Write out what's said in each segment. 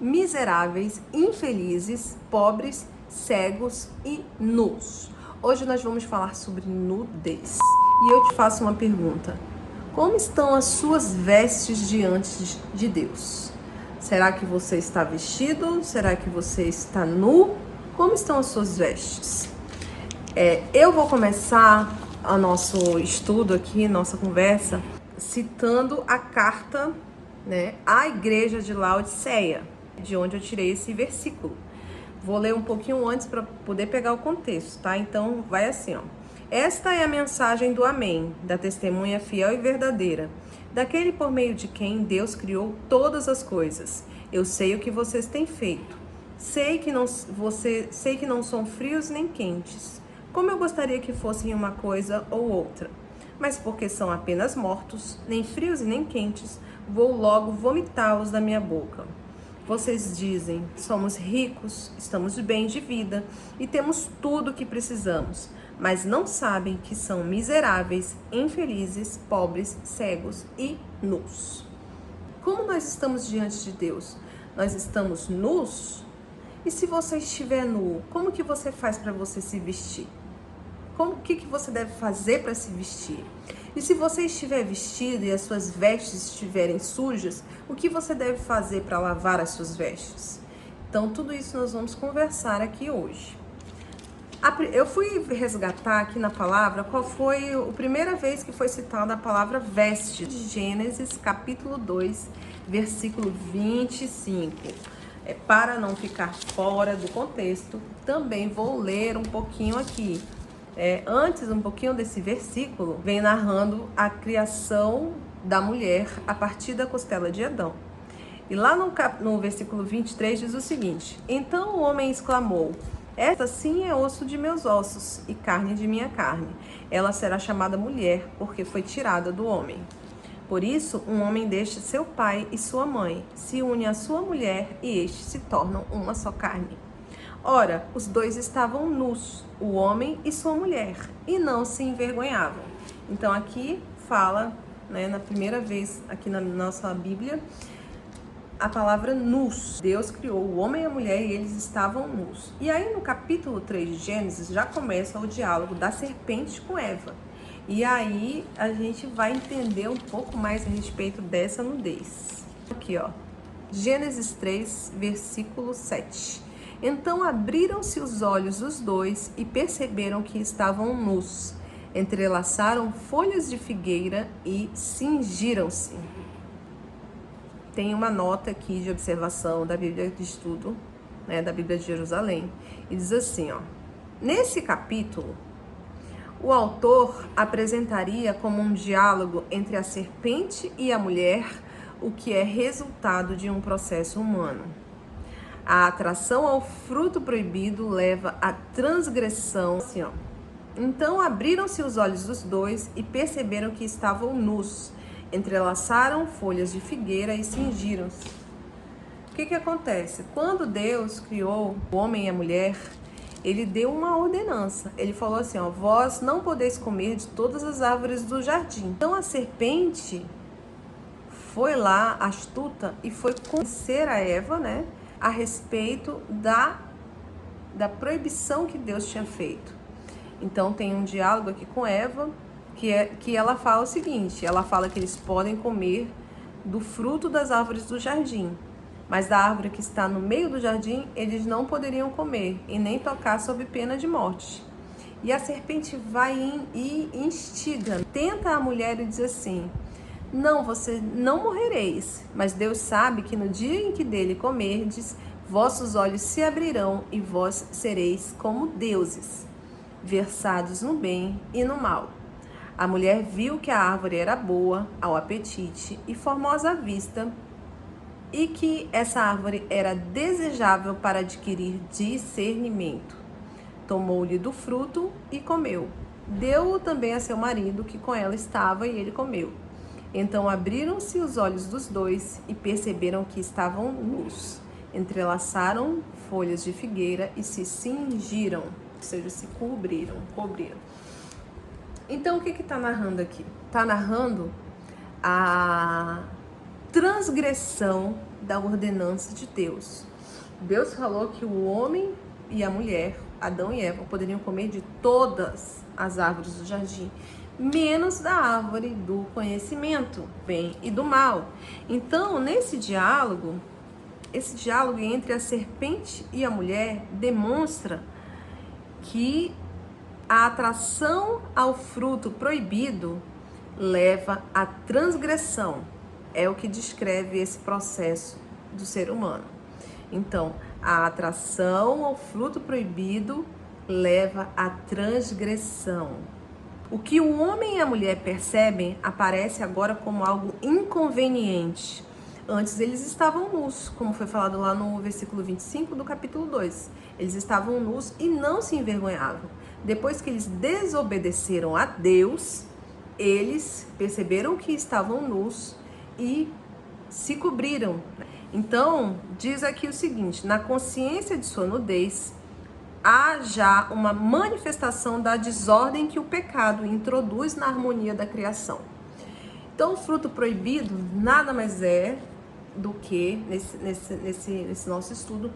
miseráveis, infelizes, pobres, cegos e nus. Hoje nós vamos falar sobre nudez. E eu te faço uma pergunta: como estão as suas vestes diante de Deus? Será que você está vestido? Será que você está nu? Como estão as suas vestes? Eu vou começar o nosso estudo aqui, nossa conversa, citando a carta, à igreja de Laodiceia, de onde eu tirei esse versículo. Vou ler um pouquinho antes para poder pegar o contexto, tá? Então vai assim, ó. Esta é a mensagem do Amém, da testemunha fiel e verdadeira, daquele por meio de quem Deus criou todas as coisas. Eu sei o que vocês têm feito. Sei que não são frios nem quentes, como eu gostaria que fossem uma coisa ou outra. Mas porque são apenas mortos, nem frios e nem quentes, vou logo vomitá-los da minha boca. Vocês dizem: somos ricos, estamos bem de vida e temos tudo o que precisamos, mas não sabem que são miseráveis, infelizes, pobres, cegos e nus. Como nós estamos diante de Deus? Nós estamos nus? E se você estiver nu, como que você faz para você se vestir? O que você deve fazer para se vestir? E se você estiver vestido e as suas vestes estiverem sujas, o que você deve fazer para lavar as suas vestes? Então, tudo isso nós vamos conversar aqui hoje. Eu fui resgatar aqui na palavra qual foi a primeira vez que foi citada a palavra veste. Gênesis capítulo 2, versículo 25. Para não ficar fora do contexto, também vou ler um pouquinho aqui. Antes, um pouquinho desse versículo, vem narrando a criação da mulher a partir da costela de Adão. E lá no versículo 23 diz o seguinte: então o homem exclamou: esta sim é osso de meus ossos e carne de minha carne. Ela será chamada mulher, porque foi tirada do homem. Por isso, um homem deixa seu pai e sua mãe, se une à sua mulher e estes se tornam uma só carne. Ora, os dois estavam nus, o homem e sua mulher, e não se envergonhavam. Então aqui fala, na primeira vez aqui na nossa Bíblia, a palavra nus. Deus criou o homem e a mulher e eles estavam nus. E aí no capítulo 3 de Gênesis já começa o diálogo da serpente com Eva. E aí a gente vai entender um pouco mais a respeito dessa nudez. Aqui, ó, Gênesis 3, versículo 7. Então abriram-se os olhos dos dois e perceberam que estavam nus. Entrelaçaram folhas de figueira e cingiram-se. Tem uma nota aqui de observação da Bíblia de Estudo, da Bíblia de Jerusalém, e diz assim, ó: nesse capítulo, o autor apresentaria como um diálogo entre a serpente e a mulher, o que é resultado de um processo humano. A atração ao fruto proibido leva à transgressão. Assim, ó. Então abriram-se os olhos dos dois e perceberam que estavam nus. Entrelaçaram folhas de figueira e cingiram-se. O que acontece? Quando Deus criou o homem e a mulher, ele deu uma ordenança. Ele falou assim, ó: vós não podeis comer de todas as árvores do jardim. Então a serpente foi lá, astuta, e foi convencer a Eva, a respeito da proibição que Deus tinha feito. Então tem um diálogo aqui com Eva, que ela fala o seguinte: ela fala que eles podem comer do fruto das árvores do jardim, mas da árvore que está no meio do jardim, eles não poderiam comer e nem tocar sob pena de morte. E a serpente vai e instiga, tenta a mulher e diz assim: não, você não morrereis, mas Deus sabe que no dia em que dele comerdes, vossos olhos se abrirão e vós sereis como deuses, versados no bem e no mal. A mulher viu que a árvore era boa ao apetite e formosa à vista, e que essa árvore era desejável para adquirir discernimento. Tomou-lhe do fruto e comeu. Deu-o também a seu marido, que com ela estava, e ele comeu. Então abriram-se os olhos dos dois e perceberam que estavam nus. Entrelaçaram folhas de figueira e se cingiram, ou seja, se cobriram. Então o que está narrando aqui? Está narrando a transgressão da ordenança de Deus. Deus falou que o homem e a mulher, Adão e Eva, poderiam comer de todas as árvores do jardim, menos da árvore do conhecimento, bem e do mal. Então, nesse diálogo, esse diálogo entre a serpente e a mulher demonstra que a atração ao fruto proibido leva à transgressão. É o que descreve esse processo do ser humano. Então, a atração ao fruto proibido leva à transgressão. O que o homem e a mulher percebem aparece agora como algo inconveniente. Antes eles estavam nus, como foi falado lá no versículo 25 do capítulo 2. Eles estavam nus e não se envergonhavam. Depois que eles desobedeceram a Deus, eles perceberam que estavam nus e se cobriram. Então, diz aqui o seguinte: na consciência de sua nudez, há já uma manifestação da desordem que o pecado introduz na harmonia da criação. Então, o fruto proibido nada mais é do que, nesse nosso estudo,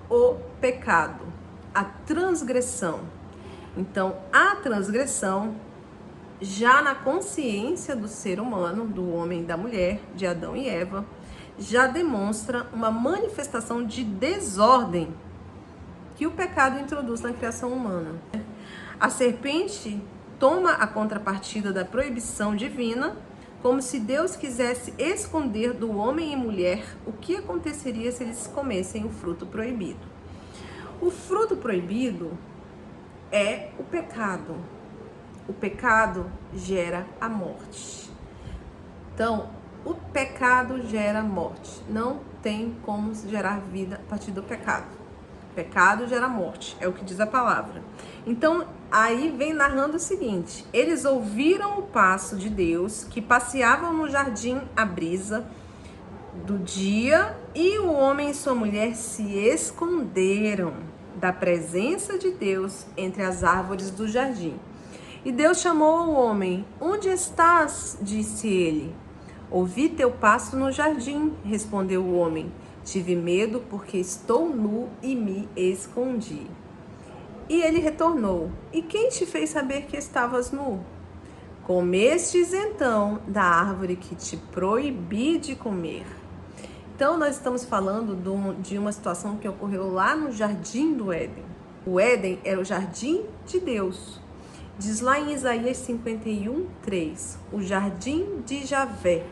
o pecado, a transgressão. Então, a transgressão, já na consciência do ser humano, do homem e da mulher, de Adão e Eva, já demonstra uma manifestação de desordem que o pecado introduz na criação humana. A serpente toma a contrapartida da proibição divina, como se Deus quisesse esconder do homem e mulher o que aconteceria se eles comessem o fruto proibido. O fruto proibido é o pecado. O pecado gera a morte. Então, o pecado gera morte. Não tem como gerar vida a partir do pecado. Pecado gera morte, é o que diz a palavra. Então, aí vem narrando o seguinte: eles ouviram o passo de Deus, que passeavam no jardim à brisa do dia, e o homem e sua mulher se esconderam da presença de Deus entre as árvores do jardim. E Deus chamou o homem. Onde estás? Disse ele. Ouvi teu passo no jardim, respondeu o homem. Tive medo porque estou nu e me escondi. E ele retornou: e quem te fez saber que estavas nu? Comestes então da árvore que te proibi de comer. Então nós estamos falando de uma situação que ocorreu lá no jardim do Éden. O Éden era o jardim de Deus. Diz lá em Isaías 51:3, o jardim de Javé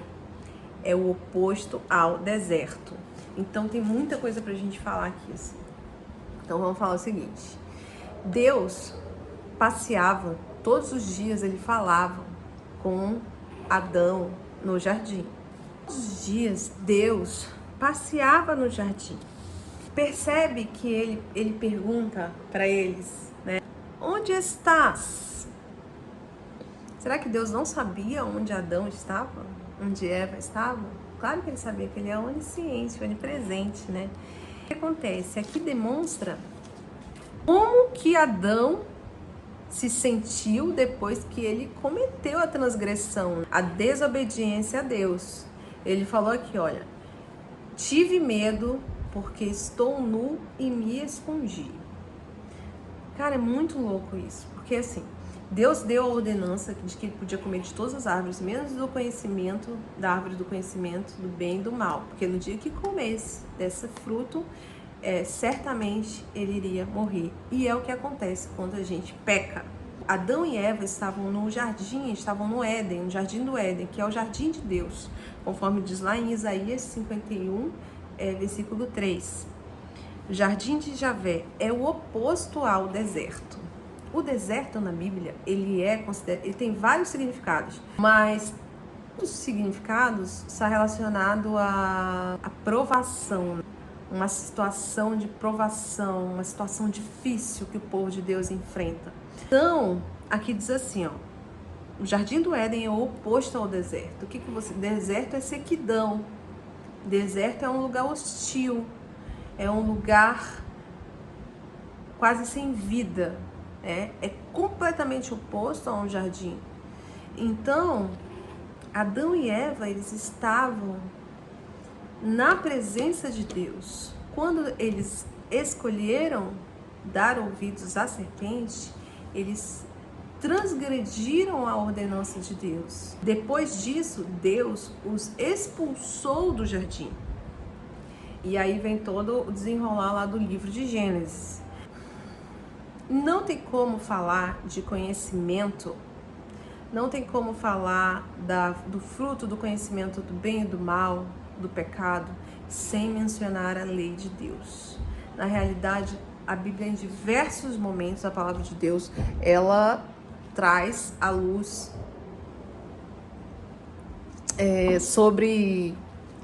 é o oposto ao deserto. Então tem muita coisa pra gente falar aqui assim. Então vamos falar o seguinte: Deus passeava, todos os dias ele falava com Adão no jardim. Todos os dias Deus passeava no jardim. Percebe que ele pergunta para eles, né? Onde estás? Será que Deus não sabia onde Adão estava? Onde Eva estava? Claro que ele sabia, que ele é onisciente, onipresente, né? O que acontece? Aqui demonstra como que Adão se sentiu depois que ele cometeu a transgressão, a desobediência a Deus. Ele falou aqui, olha, tive medo porque estou nu e me escondi. Cara, é muito louco isso, porque assim, Deus deu a ordenança de que ele podia comer de todas as árvores, menos do conhecimento, da árvore do conhecimento do bem e do mal. Porque no dia que comesse desse fruto, certamente ele iria morrer. E é o que acontece quando a gente peca. Adão e Eva estavam no jardim, estavam no Éden, no jardim do Éden, que é o jardim de Deus, conforme diz lá em Isaías 51, versículo 3. O jardim de Javé é o oposto ao deserto. O deserto na Bíblia, ele tem vários significados, mas os significados são relacionados à provação, uma situação de provação, uma situação difícil que o povo de Deus enfrenta. Então, aqui diz assim, ó, o jardim do Éden é o oposto ao deserto. Deserto é sequidão. Deserto é um lugar hostil, é um lugar quase sem vida. É completamente oposto a um jardim. Então, Adão e Eva, eles estavam na presença de Deus, quando eles escolheram dar ouvidos à serpente, eles transgrediram a ordenança de Deus. Depois disso, Deus os expulsou do jardim. E aí vem todo o desenrolar lá do livro de Gênesis. Não tem como falar de conhecimento, não tem como falar do fruto do conhecimento do bem e do mal, do pecado, sem mencionar a lei de Deus. Na realidade, a Bíblia, em diversos momentos, a palavra de Deus, ela traz à luz sobre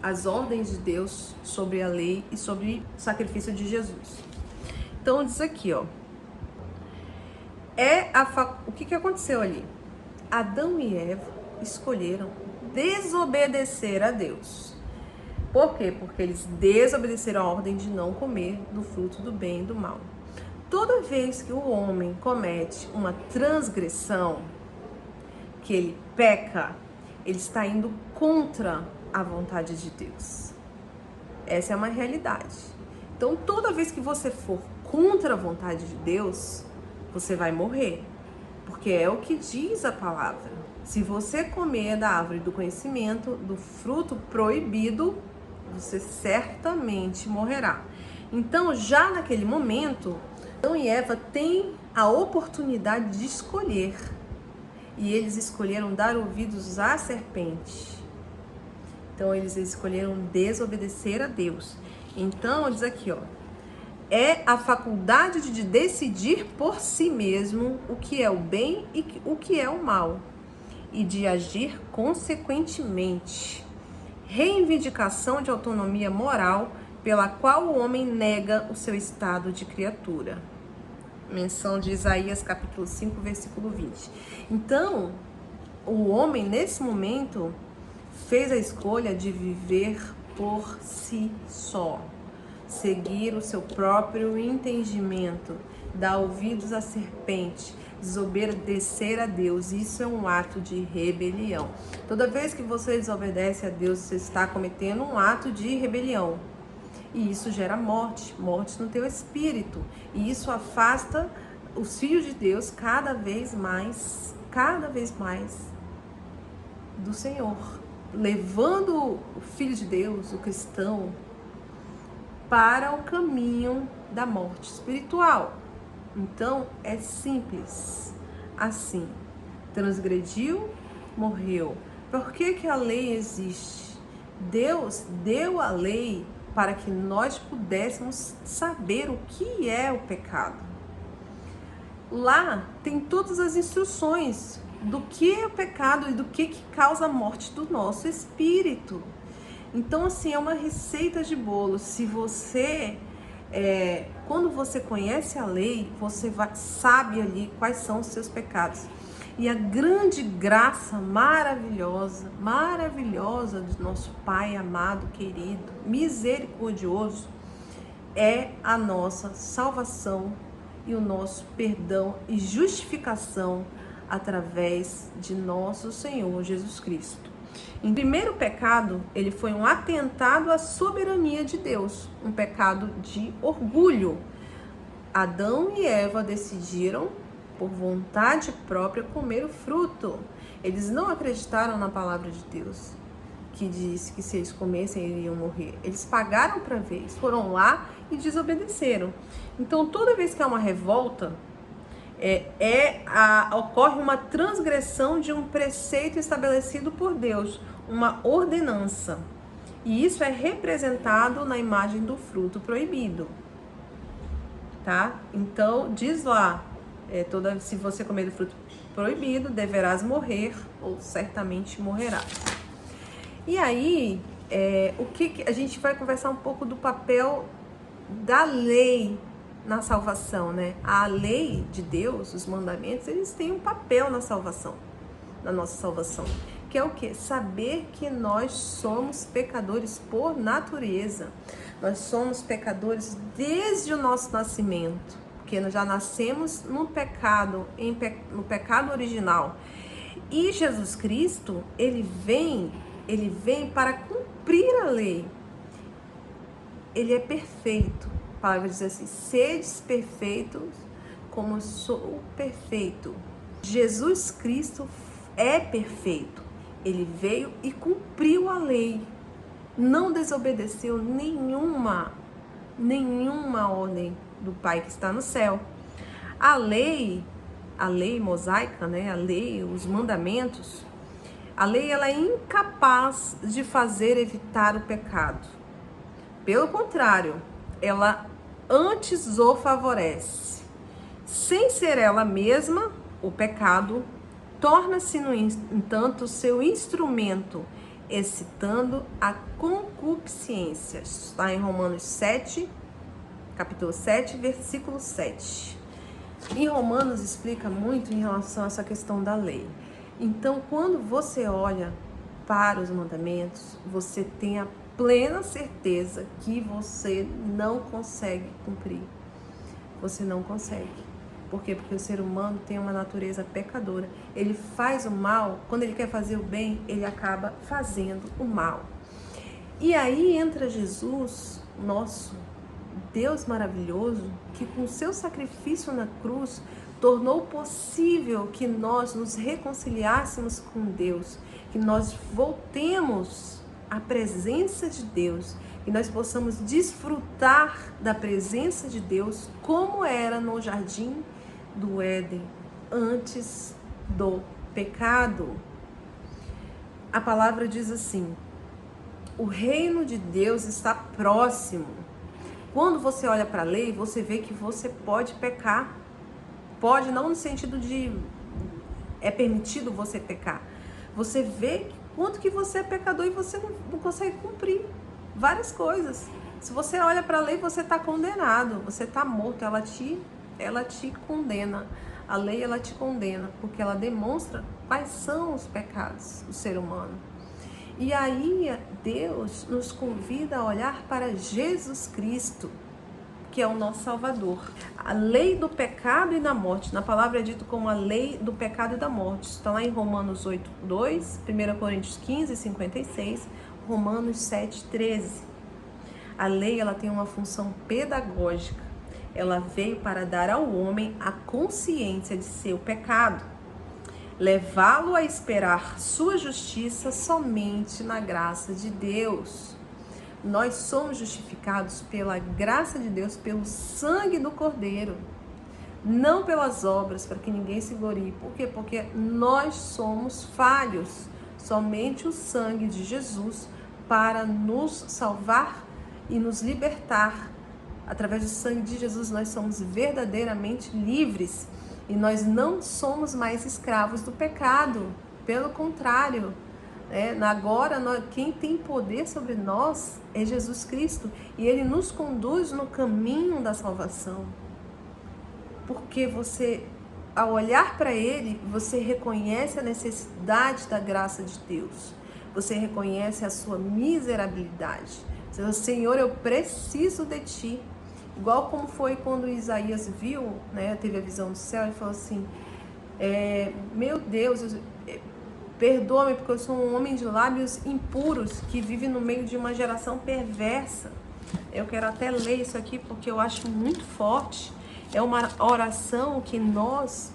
as ordens de Deus, sobre a lei e sobre o sacrifício de Jesus. Então diz aqui, ó, o que aconteceu ali? Adão e Eva escolheram desobedecer a Deus. Por quê? Porque eles desobedeceram a ordem de não comer do fruto do bem e do mal. Toda vez que o homem comete uma transgressão, que ele peca, ele está indo contra a vontade de Deus. Essa é uma realidade. Então, toda vez que você for contra a vontade de Deus, você vai morrer. Porque é o que diz a palavra. Se você comer da árvore do conhecimento, do fruto proibido, você certamente morrerá. Então, já naquele momento, Adão e Eva têm a oportunidade de escolher. E eles escolheram dar ouvidos à serpente. Então, eles escolheram desobedecer a Deus. Então, diz aqui, ó, é a faculdade de decidir por si mesmo o que é o bem e o que é o mal, e de agir consequentemente. Reivindicação de autonomia moral pela qual o homem nega o seu estado de criatura. Menção de Isaías capítulo 5, versículo 20. Então, o homem nesse momento fez a escolha de viver por si só, seguir o seu próprio entendimento, dar ouvidos à serpente, desobedecer a Deus. Isso é um ato de rebelião. Toda vez que você desobedece a Deus, você está cometendo um ato de rebelião. E isso gera morte no teu espírito. E isso afasta os filhos de Deus cada vez mais do Senhor. Levando o filho de Deus, o cristão, para o caminho da morte espiritual. Então, é simples assim. Transgrediu, morreu. Por que a lei existe? Deus deu a lei para que nós pudéssemos saber o que é o pecado. Lá tem todas as instruções do que é o pecado e do que causa a morte do nosso espírito. Então, assim, é uma receita de bolo. Se você, quando você conhece a lei, você sabe ali quais são os seus pecados. E a grande graça maravilhosa do nosso Pai amado, querido, misericordioso, é a nossa salvação e o nosso perdão e justificação através de nosso Senhor Jesus Cristo. Em primeiro pecado, ele foi um atentado à soberania de Deus, um pecado de orgulho. Adão e Eva decidiram, por vontade própria, comer o fruto. Eles não acreditaram na palavra de Deus, que disse que se eles comessem, eles iriam morrer. Eles pagaram para ver, eles foram lá e desobedeceram. Então, toda vez que há uma revolta, ocorre uma transgressão de um preceito estabelecido por Deus, uma ordenança. E isso é representado na imagem do fruto proibido. Tá? Então, diz lá, se você comer do fruto proibido, deverás morrer, ou certamente morrerás. E aí, a gente vai conversar um pouco do papel da lei na salvação, né? A lei de Deus, os mandamentos, eles têm um papel na salvação, na nossa salvação, que é o quê? Saber que nós somos pecadores por natureza. Nós somos pecadores desde o nosso nascimento, porque nós já nascemos no pecado, no pecado original. E Jesus Cristo, ele vem para cumprir a lei. ele é perfeito. A palavra diz assim: sedes perfeitos como eu sou perfeito. Jesus Cristo é perfeito. Ele veio e cumpriu a lei. Não desobedeceu nenhuma ordem do Pai que está no céu. A lei mosaica, né? A lei, os mandamentos, a lei ela é incapaz de fazer evitar o pecado. Pelo contrário, ela antes o favorece. Sem ser ela mesma, o pecado torna-se, no entanto, seu instrumento, excitando a concupiscência. Está em Romanos 7, capítulo 7, versículo 7. Em Romanos explica muito em relação a essa questão da lei. Então, quando você olha para os mandamentos, você tem a plena certeza que você não consegue cumprir. Você não consegue. Por quê? Porque o ser humano tem uma natureza pecadora. Ele faz o mal, quando ele quer fazer o bem, ele acaba fazendo o mal. E aí entra Jesus, nosso Deus maravilhoso, que com seu sacrifício na cruz tornou possível que nós nos reconciliássemos com Deus, que nós voltemos à presença de Deus, que nós possamos desfrutar da presença de Deus como era no jardim do Éden, antes do pecado. A palavra diz assim: o reino de Deus está próximo. Quando você olha para a lei, você vê que você pode pecar. Pode, não no sentido de é permitido você pecar. Você vê quanto que você é pecador e você não consegue cumprir várias coisas. Se você olha para a lei, você está condenado, você está morto, ela te condena. A lei, ela te condena, porque ela demonstra quais são os pecados do ser humano. E aí Deus nos convida a olhar para Jesus Cristo, que é o nosso Salvador. A lei do pecado e da morte, na palavra é dito como a lei do pecado e da morte. Está lá em Romanos 8, 2, 1 Coríntios 15, 56, Romanos 7, 13. A lei ela tem uma função pedagógica. Ela veio para dar ao homem a consciência de seu pecado, levá-lo a esperar sua justiça somente na graça de Deus. Nós somos justificados pela graça de Deus, pelo sangue do Cordeiro, não pelas obras, para que ninguém se glorie. Por quê? Porque nós somos falhos. Somente o sangue de Jesus para nos salvar e nos libertar. Através do sangue de Jesus nós somos verdadeiramente livres e nós não somos mais escravos do pecado. Pelo contrário, agora quem tem poder sobre nós é Jesus Cristo e Ele nos conduz no caminho da salvação. Porque você, ao olhar para Ele, você reconhece a necessidade da graça de Deus. Você reconhece a sua miserabilidade. Você diz: Senhor, eu preciso de Ti. Igual como foi quando Isaías viu, teve a visão do céu e falou assim: meu Deus, perdoa-me porque eu sou um homem de lábios impuros que vive no meio de uma geração perversa. Eu quero até ler isso aqui porque eu acho muito forte. É uma oração que nós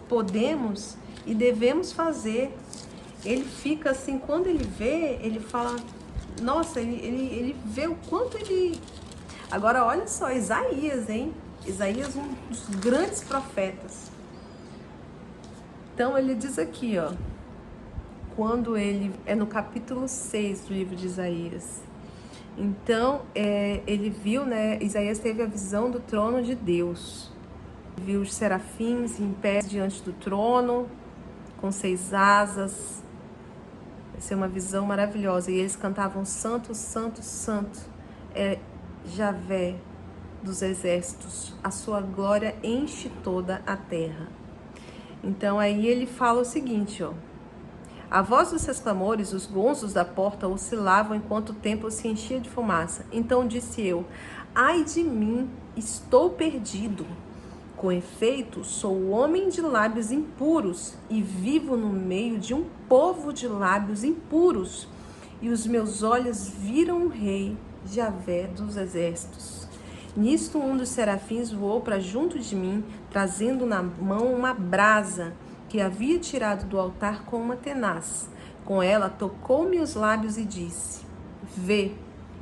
podemos e devemos fazer. Ele fica assim, quando ele vê, ele fala, nossa, ele vê o quanto ele... Agora olha só, Isaías, Isaías, um dos grandes profetas. Então ele diz aqui, quando ele é no capítulo 6 do livro de Isaías. Então ele viu, Isaías teve a visão do trono de Deus. Viu os serafins em pé diante do trono, com 6 asas. Vai ser uma visão maravilhosa. E eles cantavam: Santo, Santo, Santo é Javé dos exércitos, a sua glória enche toda a terra. Então aí ele fala o seguinte, a voz dos seus clamores, os gonzos da porta oscilavam enquanto o templo se enchia de fumaça. Então disse eu: ai de mim, estou perdido. Com efeito, sou homem de lábios impuros e vivo no meio de um povo de lábios impuros. E os meus olhos viram o Rei, Javé dos exércitos. Nisto um dos serafins voou para junto de mim, trazendo na mão uma brasa que havia tirado do altar com uma tenaz. Com ela tocou-me os lábios e disse: Vê,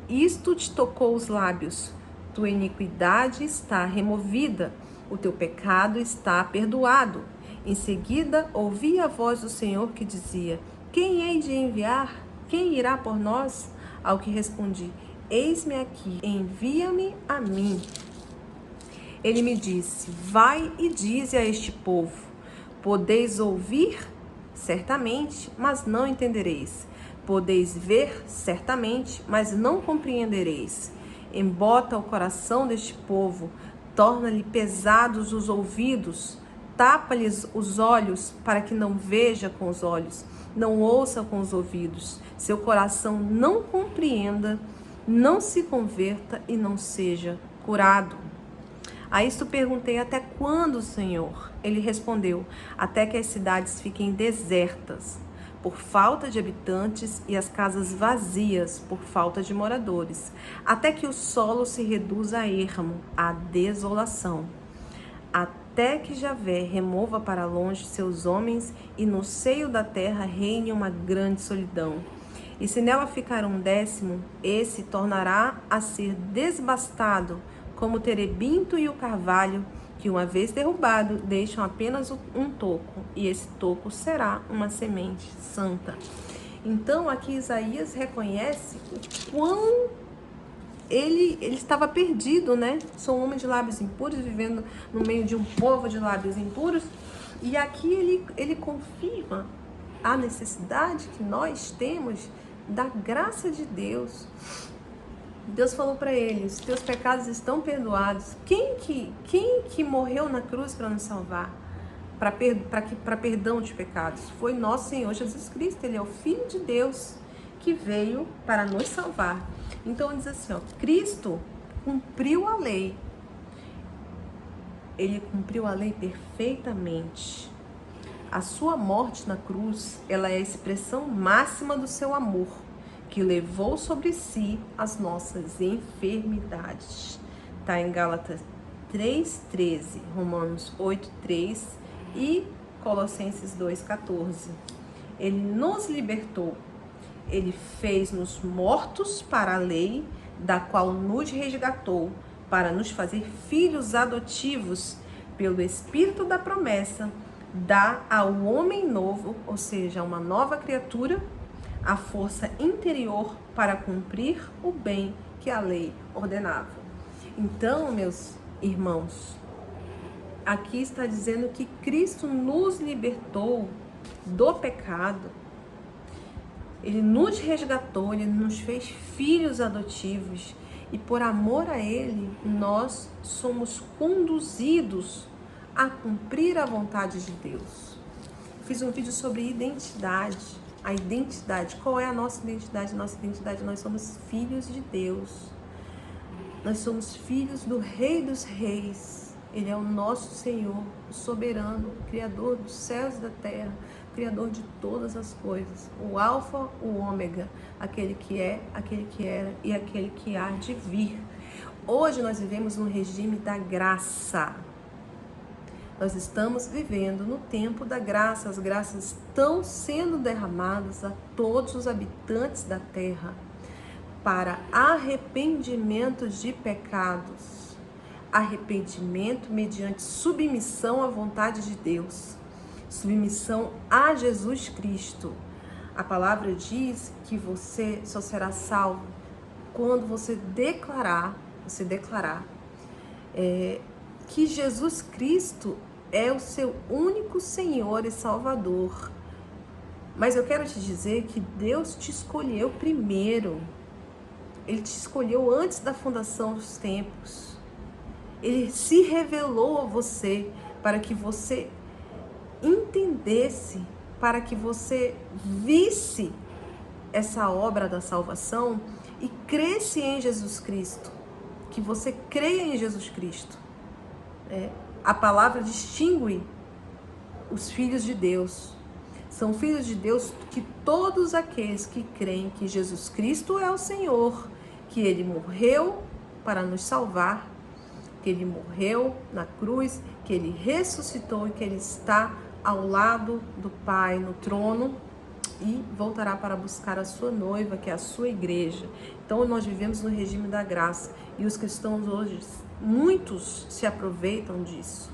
isto te tocou os lábios. Tua iniquidade está removida, o teu pecado está perdoado. Em seguida ouvi a voz do Senhor que dizia: Quem hei de enviar? Quem irá por nós? Ao que respondi: Eis-me aqui, envia-me a mim. Ele me disse: Vai e dize a este povo: Podeis ouvir? Certamente, mas não entendereis. Podeis ver? Certamente, mas não compreendereis. Embota o coração deste povo, torna-lhe pesados os ouvidos, tapa-lhes os olhos para que não veja com os olhos, não ouça com os ouvidos, seu coração não compreenda, não se converta e não seja curado. A isto perguntei: até quando, Senhor? Ele respondeu: até que as cidades fiquem desertas, por falta de habitantes, e as casas vazias, por falta de moradores, até que o solo se reduza a ermo, a desolação. Até que Javé remova para longe seus homens, e no seio da terra reine uma grande solidão. E se nela ficar um décimo, esse tornará a ser desbastado, como o terebinto e o carvalho, que uma vez derrubado, deixam apenas um toco, e esse toco será uma semente santa. Então, aqui Isaías reconhece o quão ele estava perdido, né? Sou um homem de lábios impuros, vivendo no meio de um povo de lábios impuros. E aqui ele confirma a necessidade que nós temos da graça de Deus. Deus falou para ele: os teus pecados estão perdoados. Quem que morreu na cruz para nos salvar? Para perdão de pecados? Foi nosso Senhor Jesus Cristo. Ele é o Filho de Deus que veio para nos salvar. Então diz assim, ó, Cristo cumpriu a lei. Ele cumpriu a lei perfeitamente. A sua morte na cruz, ela é a expressão máxima do seu amor, que levou sobre si as nossas enfermidades. Está em Gálatas 3:13, Romanos 8:3 e Colossenses 2:14. Ele nos libertou. Ele fez-nos mortos para a lei, da qual nos resgatou, para nos fazer filhos adotivos pelo Espírito da promessa, dá ao homem novo, ou seja, uma nova criatura, a força interior para cumprir o bem que a lei ordenava. Então, meus irmãos, aqui está dizendo que Cristo nos libertou do pecado. Ele nos resgatou, ele nos fez filhos adotivos e por amor a ele, nós somos conduzidos a cumprir a vontade de Deus. Fiz um vídeo sobre identidade. A identidade, qual é a nossa identidade? Nossa identidade, nós somos filhos de Deus. Nós somos filhos do Rei dos Reis. Ele é o nosso Senhor, o soberano, o Criador dos céus e da terra, Criador de todas as coisas, o Alfa, o Ômega, aquele que é, aquele que era e aquele que há de vir. Hoje nós vivemos no regime da graça. Nós estamos vivendo no tempo da graça. As graças estão sendo derramadas a todos os habitantes da terra para arrependimento de pecados. Arrependimento mediante submissão à vontade de Deus. Submissão a Jesus Cristo. A palavra diz que você só será salvo quando você declarar que Jesus Cristo é o seu único Senhor e Salvador. Mas eu quero te dizer que Deus te escolheu primeiro. Ele te escolheu antes da fundação dos tempos. Ele se revelou a você para que você entendesse, para que você visse essa obra da salvação e cresce em Jesus Cristo. Que você creia em Jesus Cristo. A palavra distingue os filhos de Deus. São filhos de Deus que todos aqueles que creem que Jesus Cristo é o Senhor, que ele morreu para nos salvar, que ele morreu na cruz, que ele ressuscitou e que ele está ao lado do Pai no trono e voltará para buscar a sua noiva, que é a sua igreja. Então nós vivemos no regime da graça e os cristãos hoje, muitos se aproveitam disso.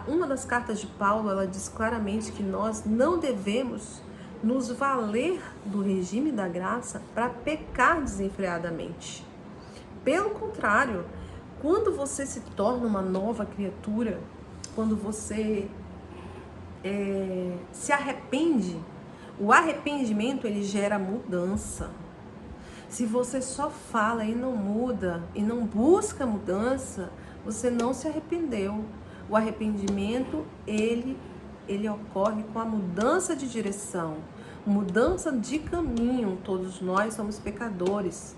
Uma das cartas de Paulo, ela diz claramente que nós não devemos nos valer do regime da graça para pecar desenfreadamente. Pelo contrário, quando você se torna uma nova criatura, quando você se arrepende, o arrependimento ele gera mudança. Se você só fala e não muda, e não busca mudança, você não se arrependeu. O arrependimento, ele ocorre com a mudança de direção, mudança de caminho. Todos nós somos pecadores.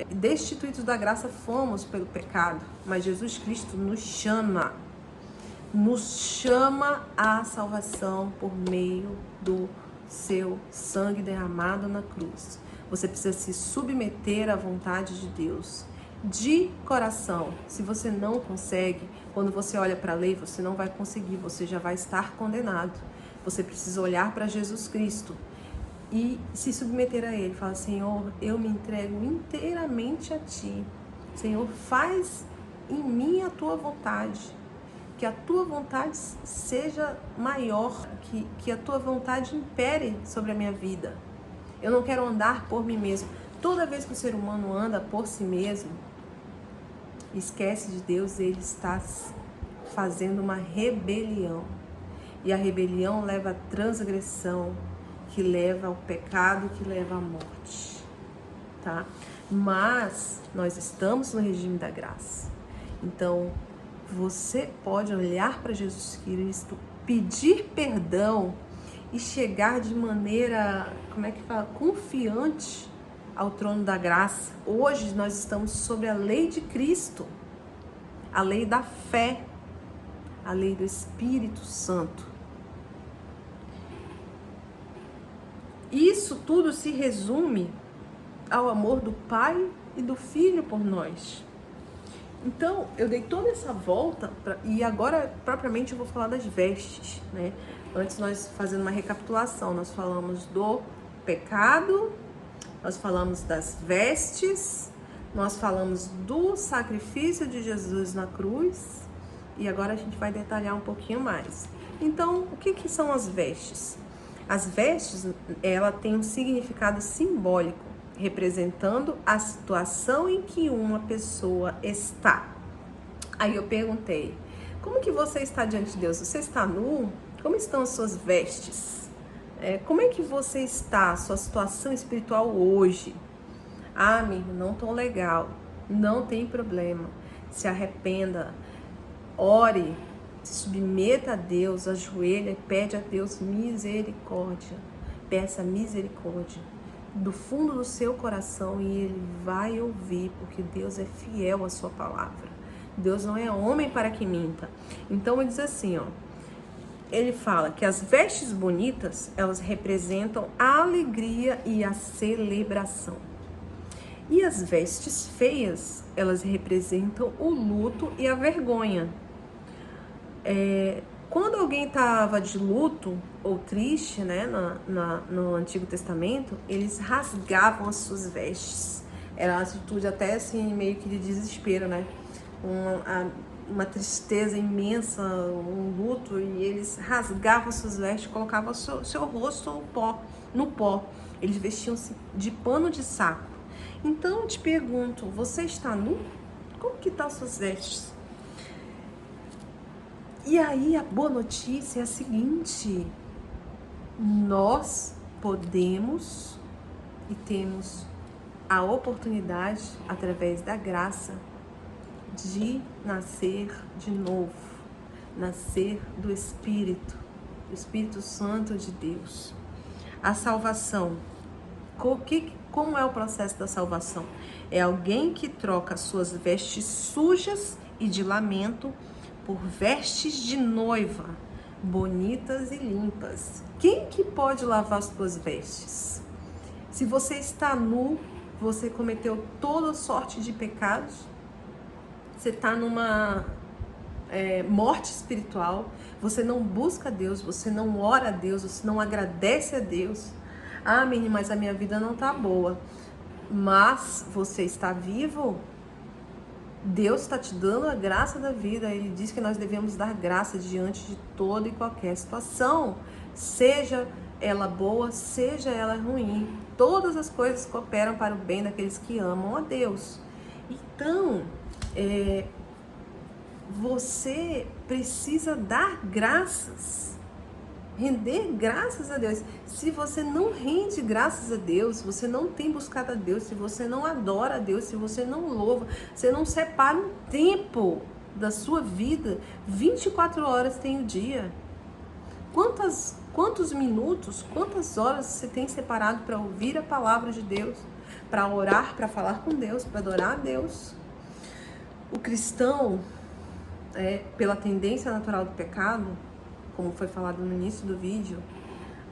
Destituídos da graça fomos pelo pecado, mas Jesus Cristo nos chama à salvação por meio do seu sangue derramado na cruz. Você precisa se submeter à vontade de Deus de coração. Se você não consegue, quando você olha para a lei, você não vai conseguir, você já vai estar condenado. Você precisa olhar para Jesus Cristo e se submeter a Ele. Fala: Senhor, eu me entrego inteiramente a Ti. Senhor, faz em mim a Tua vontade. Que a Tua vontade seja maior, que a Tua vontade impere sobre a minha vida. Eu não quero andar por mim mesmo. Toda vez que o ser humano anda por si mesmo, esquece de Deus, ele está fazendo uma rebelião. E a rebelião leva à transgressão, que leva ao pecado, que leva à morte, tá? Mas nós estamos no regime da graça. Então, você pode olhar para Jesus Cristo, pedir perdão e chegar de maneira, confiante ao trono da graça. Hoje nós estamos sobre a lei de Cristo, a lei da fé, a lei do Espírito Santo. Isso tudo se resume ao amor do Pai e do Filho por nós. Então, eu dei toda essa volta e agora, propriamente, eu vou falar das vestes, né? Antes, nós fazendo uma recapitulação, nós falamos do pecado, nós falamos das vestes, nós falamos do sacrifício de Jesus na cruz e agora a gente vai detalhar um pouquinho mais. Então, o que são as vestes? As vestes, ela tem um significado simbólico, representando a situação em que uma pessoa está. Aí eu perguntei: como que você está diante de Deus? Você está nu? Como estão as suas vestes? Como é que você está, a sua situação espiritual hoje? Ah, amigo, não tão legal. Não tem problema. Se arrependa, ore, se submeta a Deus, ajoelha e pede a Deus misericórdia. Peça misericórdia do fundo do seu coração e Ele vai ouvir, porque Deus é fiel à sua palavra. Deus não é homem para que minta. Então ele diz assim, ele fala que as vestes bonitas, elas representam a alegria e a celebração. E as vestes feias, elas representam o luto e a vergonha. Quando alguém estava de luto ou triste, né, no Antigo Testamento, eles rasgavam as suas vestes. Era uma atitude até assim, meio que de desespero, né? Uma tristeza imensa, um luto, e eles rasgavam suas vestes, colocavam seu rosto no pó. Eles vestiam-se de pano de saco. Então eu te pergunto, você está nu? Como que estão suas vestes? E aí a boa notícia é a seguinte: nós podemos e temos a oportunidade, através da graça, de nascer de novo, nascer do Espírito Santo de Deus. A salvação, como é o processo da salvação? É alguém que troca suas vestes sujas e de lamento por vestes de noiva, bonitas e limpas. Quem que pode lavar as tuas vestes? Se você está nu, você cometeu toda sorte de pecados, você está numa morte espiritual, você não busca Deus, você não ora a Deus, você não agradece a Deus. Ah, menina, mas a minha vida não tá boa. Mas você está vivo, Deus está te dando a graça da vida. Ele diz que nós devemos dar graça diante de toda e qualquer situação, seja ela boa, seja ela ruim. Todas as coisas cooperam para o bem daqueles que amam a Deus. Então, você precisa dar graças, render graças a Deus. Se você não rende graças a Deus, se você não tem buscado a Deus, se você não adora a Deus, se você não louva, você não separa um tempo da sua vida, 24 horas tem o dia. Quantos minutos, quantas horas você tem separado para ouvir a palavra de Deus, para orar, para falar com Deus, para adorar a Deus? O cristão, pela tendência natural do pecado, como foi falado no início do vídeo,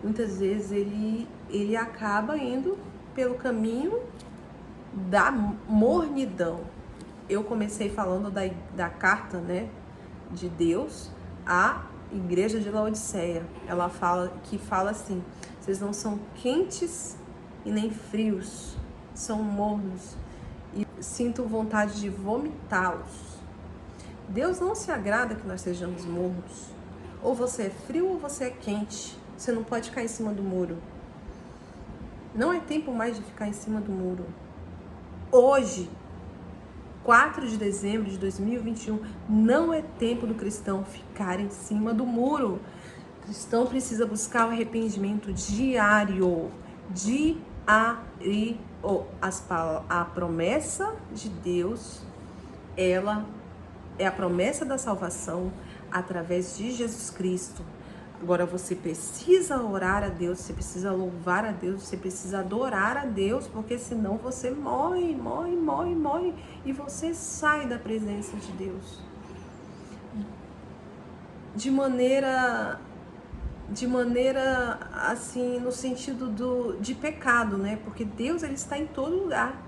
muitas vezes ele acaba indo pelo caminho da mornidão. Eu comecei falando da carta, né, de Deus à igreja de Laodiceia. Ela fala assim: vocês não são quentes e nem frios, são mornos, e sinto vontade de vomitá-los. Deus não se agrada que nós sejamos mornos. Ou você é frio ou você é quente. Você não pode ficar em cima do muro. Não é tempo mais de ficar em cima do muro. Hoje, 4 de dezembro de 2021, não é tempo do cristão ficar em cima do muro. O cristão precisa buscar o arrependimento diário. A promessa de Deus, ela é a promessa da salvação através de Jesus Cristo. Agora você precisa orar a Deus, você precisa louvar a Deus, você precisa adorar a Deus, porque senão você morre e você sai da presença de Deus. De maneira assim, no sentido de pecado, né? Porque Deus, ele está em todo lugar.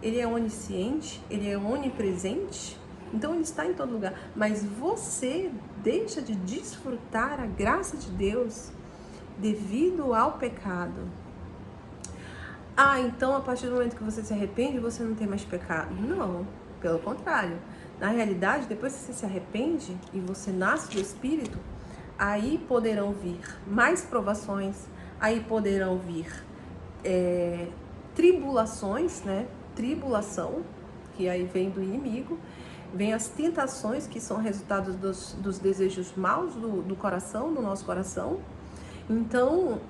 Ele é onisciente, ele é onipresente. Então ele está em todo lugar, mas você deixa de desfrutar a graça de Deus devido ao pecado. Ah, então a partir do momento que você se arrepende, você não tem mais pecado? Não, pelo contrário. Na realidade, depois que você se arrepende e você nasce do Espírito, aí poderão vir mais provações, aí poderão vir tribulações, né? Tribulação, que aí vem do inimigo. Vem as tentações, que são resultados dos desejos maus do coração, do nosso coração. Então,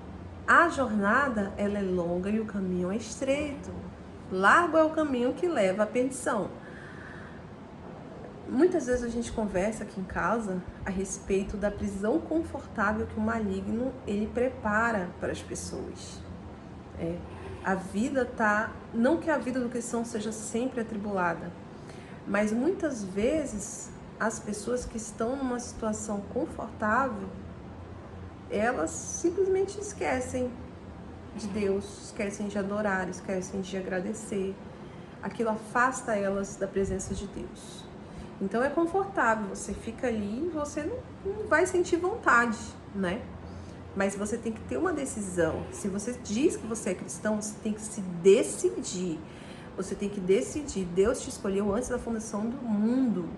a jornada, ela é longa e o caminho é estreito. Largo é o caminho que leva à perdição. Muitas vezes a gente conversa aqui em casa a respeito da prisão confortável que o maligno, ele prepara para as pessoas. A vida não que a vida do cristão seja sempre atribulada, mas muitas vezes as pessoas que estão numa situação confortável, elas simplesmente esquecem de Deus, esquecem de adorar, esquecem de agradecer. Aquilo afasta elas da presença de Deus. Então é confortável, você fica ali e você não vai sentir vontade, né? Mas você tem que ter uma decisão. Se você diz que você é cristão, você tem que se decidir. Você tem que decidir. Deus te escolheu antes da fundação do mundo.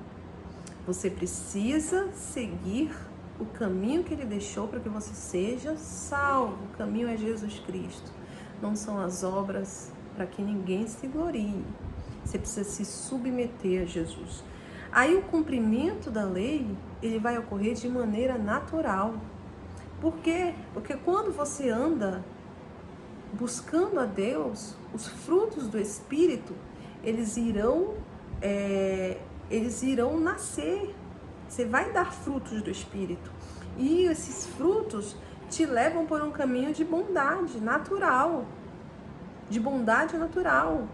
Você precisa seguir o caminho que Ele deixou para que você seja salvo. O caminho é Jesus Cristo. Não são as obras para que ninguém se glorie. Você precisa se submeter a Jesus. Aí o cumprimento da lei, ele vai ocorrer de maneira natural. Por quê? Porque quando você anda buscando a Deus, os frutos do Espírito, eles irão nascer. Você vai dar frutos do Espírito. E esses frutos te levam por um caminho de bondade natural. De bondade natural.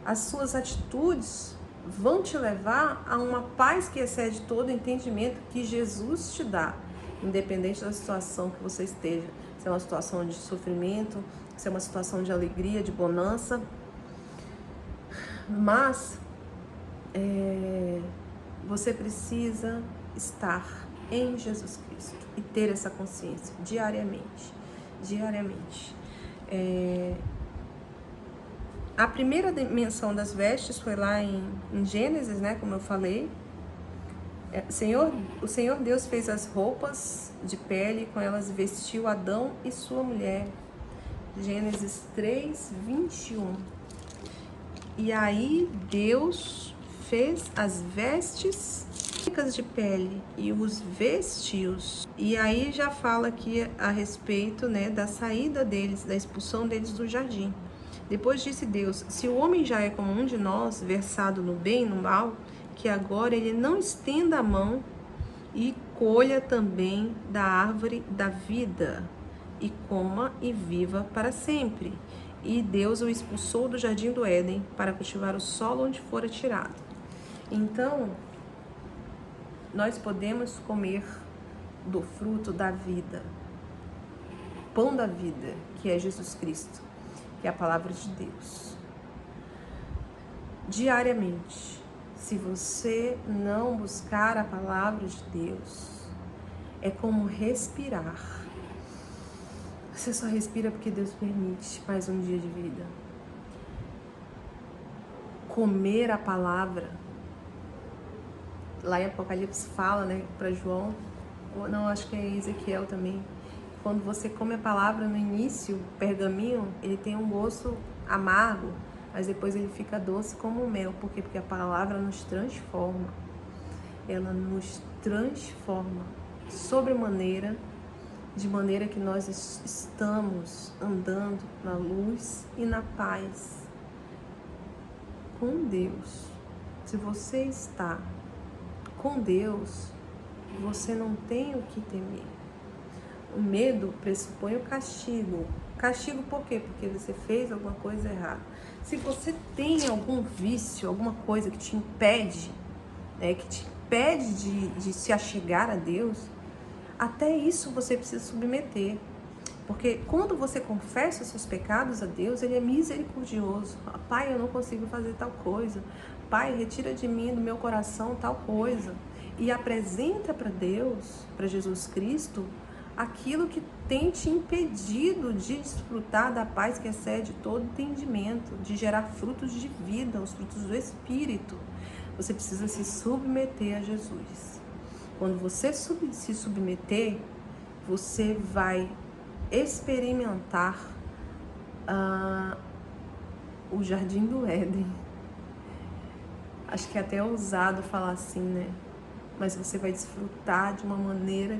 As suas atitudes vão te levar a uma paz que excede todo entendimento que Jesus te dá, independente da situação que você esteja. Se é uma situação de sofrimento, se é uma situação de alegria, de bonança. Mas você precisa estar em Jesus Cristo e ter essa consciência diariamente. A primeira menção das vestes foi lá em Gênesis, né? Como eu falei. O Senhor Deus fez as roupas de pele, com elas vestiu Adão e sua mulher. Gênesis 3, 21. E aí Deus fez as vestes de pele e os vestiu. E aí já fala aqui a respeito, né, da saída deles, da expulsão deles do jardim. Depois disse Deus: se o homem já é como um de nós, versado no bem e no mal, que agora ele não estenda a mão e colha também da árvore da vida, e coma e viva para sempre. E Deus o expulsou do jardim do Éden para cultivar o solo onde fora tirado. Então, nós podemos comer do fruto da vida, pão da vida, que é Jesus Cristo, que é a palavra de Deus. Diariamente, se você não buscar a palavra de Deus, é como respirar. Você só respira porque Deus permite mais um dia de vida. Comer a palavra, lá em Apocalipse fala, né, para João, ou não, acho que é Ezequiel também. Quando você come a palavra no início, o pergaminho, ele tem um gosto amargo, mas depois ele fica doce como o mel. Por quê? Porque a palavra nos transforma. Ela nos transforma sobremaneira, de maneira que nós estamos andando na luz e na paz com Deus. Se você está com Deus, você não tem o que temer. O medo pressupõe o castigo. Castigo por quê? Porque você fez alguma coisa errada. Se você tem algum vício, alguma coisa que te impede, de se achegar a Deus, até isso você precisa submeter. Porque quando você confessa os seus pecados a Deus, Ele é misericordioso. Pai, eu não consigo fazer tal coisa. Pai, retira de mim, do meu coração, tal coisa. E apresenta para Deus, para Jesus Cristo, aquilo que tem te impedido de desfrutar da paz que excede todo entendimento, de gerar frutos de vida, os frutos do Espírito. Você precisa se submeter a Jesus. Quando você se submeter, você vai experimentar o jardim do Éden. Acho que é até ousado falar assim, né? Mas você vai desfrutar de uma maneira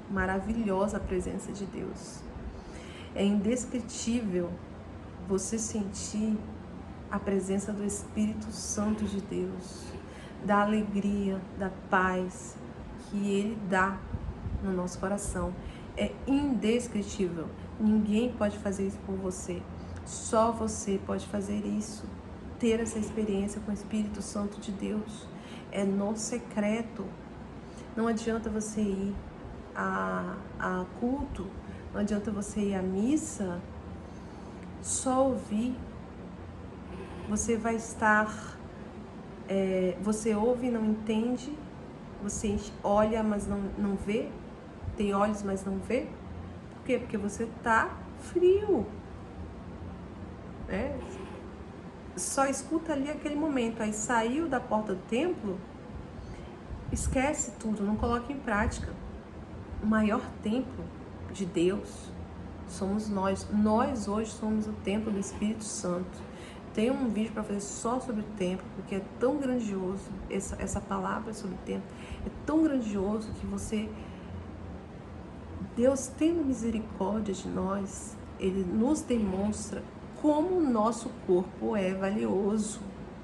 maravilhosa a presença de Deus. É indescritível você sentir a presença do Espírito Santo de Deus, da alegria, da paz que Ele dá no nosso coração. É indescritível. Ninguém pode fazer isso por você. Só você pode fazer isso. Ter essa experiência com o Espírito Santo de Deus. É no secreto. Não adianta você ir a culto, não adianta você ir à missa, só ouvir. Você vai estar... você ouve e não entende. Você olha, mas não vê. Tem olhos, mas não vê. Por quê? Porque você tá frio. Só escuta ali aquele momento. Aí saiu da porta do templo, esquece tudo, não coloca em prática. O maior templo de Deus somos nós. Nós hoje somos o templo do Espírito Santo. Tem um vídeo para fazer só sobre o templo, porque é tão grandioso, essa palavra sobre o templo é tão grandioso que Deus, tendo misericórdia de nós, Ele nos demonstra como o nosso corpo é valioso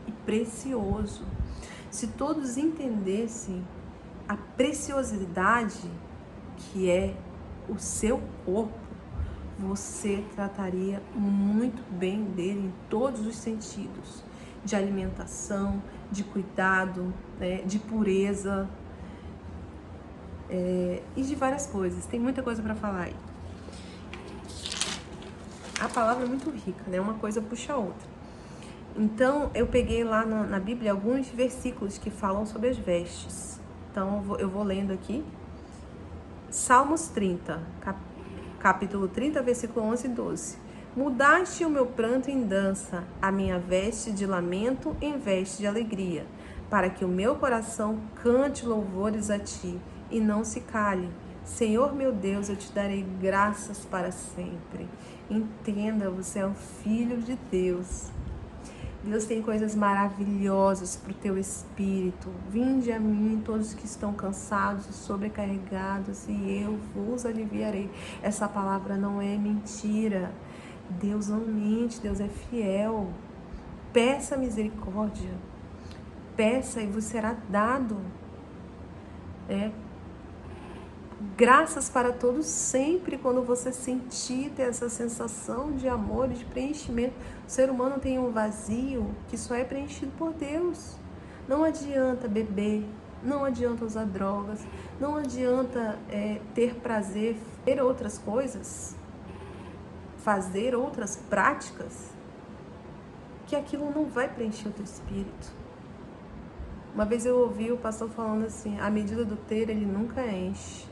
e precioso. Se todos entendessem a preciosidade que é o seu corpo, você trataria muito bem dele em todos os sentidos, de alimentação, de cuidado, né, de pureza, e de várias coisas. Tem muita coisa para falar aí. A palavra é muito rica, né? Uma coisa puxa a outra. Então, eu peguei lá na Bíblia alguns versículos que falam sobre as vestes. Então, eu vou lendo aqui. Salmos 30, capítulo 30, versículo 11 e 12. Mudaste o meu pranto em dança, a minha veste de lamento em veste de alegria, para que o meu coração cante louvores a ti e não se cale. Senhor meu Deus, eu te darei graças para sempre. Entenda, você é um filho de Deus. Deus tem coisas maravilhosas para o teu espírito. Vinde a mim todos que estão cansados e sobrecarregados, e eu vos aliviarei. Essa palavra não é mentira. Deus não mente, Deus é fiel. Peça misericórdia. Peça e vos será dado. Graças para todos sempre, quando você sentir ter essa sensação de amor e de preenchimento. O ser humano tem um vazio que só é preenchido por Deus. Não adianta beber, não adianta usar drogas, não adianta ter prazer, ter outras coisas, fazer outras práticas, que aquilo não vai preencher o teu espírito. Uma vez eu ouvi o pastor falando assim, a medida do ter, ele nunca enche.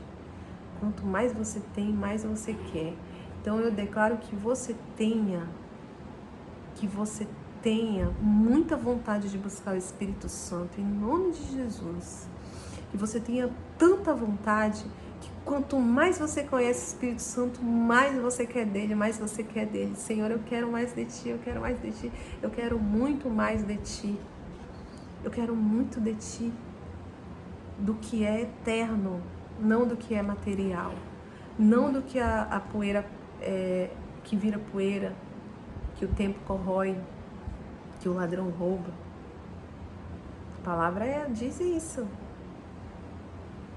Quanto mais você tem, mais você quer. Então eu declaro que você tenha muita vontade de buscar o Espírito Santo, em nome de Jesus. Que você tenha tanta vontade que quanto mais você conhece o Espírito Santo, mais você quer dele, mais você quer dele. Senhor, eu quero mais de ti, eu quero mais de ti, eu quero muito mais de ti. Eu quero muito de ti, do que é eterno, não do que é material, não do que a poeira, que vira poeira, que o tempo corrói, que o ladrão rouba. A palavra diz isso,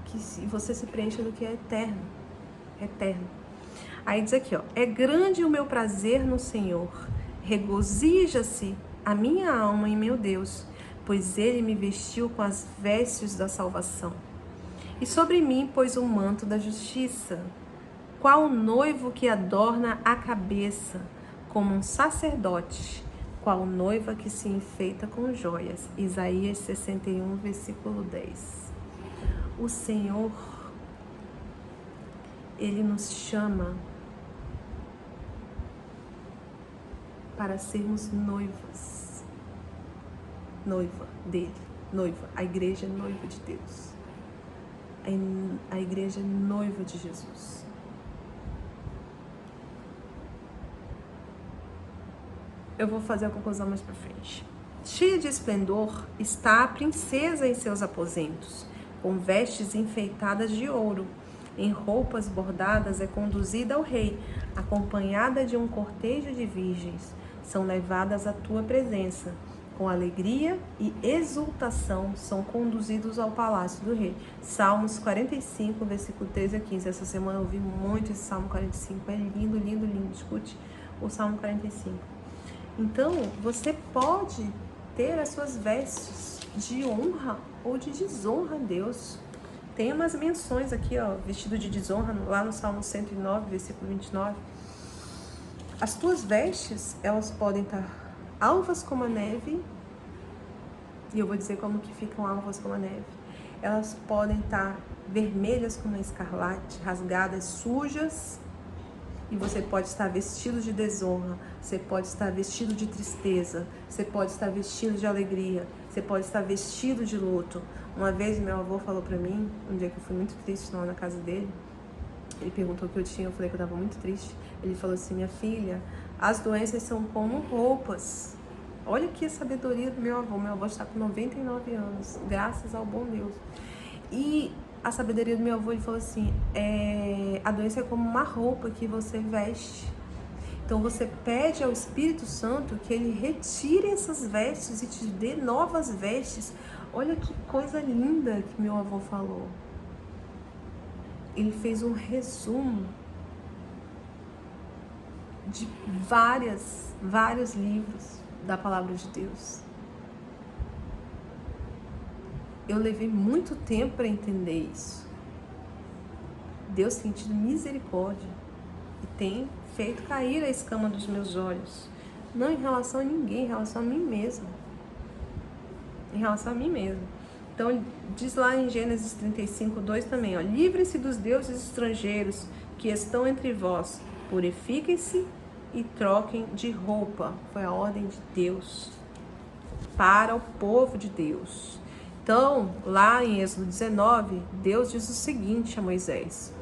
que se você se preenche do que é eterno, eterno. Aí diz aqui, é grande o meu prazer no Senhor, regozija-se a minha alma em meu Deus, pois ele me vestiu com as vestes da salvação. E sobre mim pôs o manto da justiça, qual noivo que adorna a cabeça, como um sacerdote, qual noiva que se enfeita com joias. Isaías 61, versículo 10. O Senhor, Ele nos chama para sermos noivas, noiva dele, noiva, a igreja é noiva de Deus. A igreja é noiva de Jesus. Eu vou fazer a conclusão mais para frente. Cheia de esplendor está a princesa em seus aposentos, com vestes enfeitadas de ouro. Em roupas bordadas é conduzida ao rei, acompanhada de um cortejo de virgens. São levadas à tua presença. Com alegria e exultação são conduzidos ao palácio do rei. Salmos 45, versículo 13 a 15. Essa semana eu ouvi muito esse Salmo 45. É lindo, lindo, lindo. Escute o Salmo 45. Então, você pode ter as suas vestes de honra ou de desonra a Deus. Tem umas menções aqui, vestido de desonra, lá no Salmo 109, versículo 29. As tuas vestes, elas podem estar alvas como a neve, e eu vou dizer como que ficam alvas como a neve. Elas podem estar vermelhas como a escarlate, rasgadas, sujas, e você pode estar vestido de desonra, você pode estar vestido de tristeza, você pode estar vestido de alegria, você pode estar vestido de luto. Uma vez meu avô falou pra mim, um dia que eu fui muito triste lá na casa dele, ele perguntou o que eu tinha, eu falei que eu estava muito triste. Ele falou assim, minha filha, as doenças são como roupas. Olha aqui a sabedoria do meu avô está com 99 anos, graças ao bom Deus. E a sabedoria do meu avô, ele falou assim, a doença é como uma roupa que você veste. Então você pede ao Espírito Santo que ele retire essas vestes e te dê novas vestes. Olha que coisa linda que meu avô falou. Ele fez um resumo de vários livros da palavra de Deus. Eu levei muito tempo para entender isso. Deus tem tido misericórdia e tem feito cair a escama dos meus olhos. Não em relação a ninguém, em relação a mim mesma. Em relação a mim mesma. Então, diz lá em Gênesis 35:2 também, ó, livrem-se dos deuses estrangeiros que estão entre vós, purifiquem-se e troquem de roupa. Foi a ordem de Deus para o povo de Deus. Então, lá em Êxodo 19, Deus diz o seguinte a Moisés: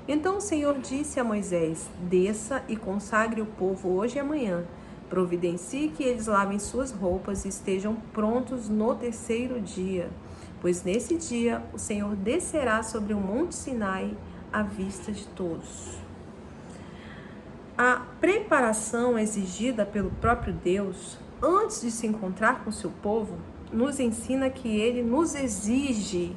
então o Senhor disse a Moisés, desça e consagre o povo hoje e amanhã, providencie que eles lavem suas roupas e estejam prontos no terceiro dia, pois nesse dia o Senhor descerá sobre o monte Sinai à vista de todos. A preparação exigida pelo próprio Deus antes de se encontrar com seu povo nos ensina que ele nos exige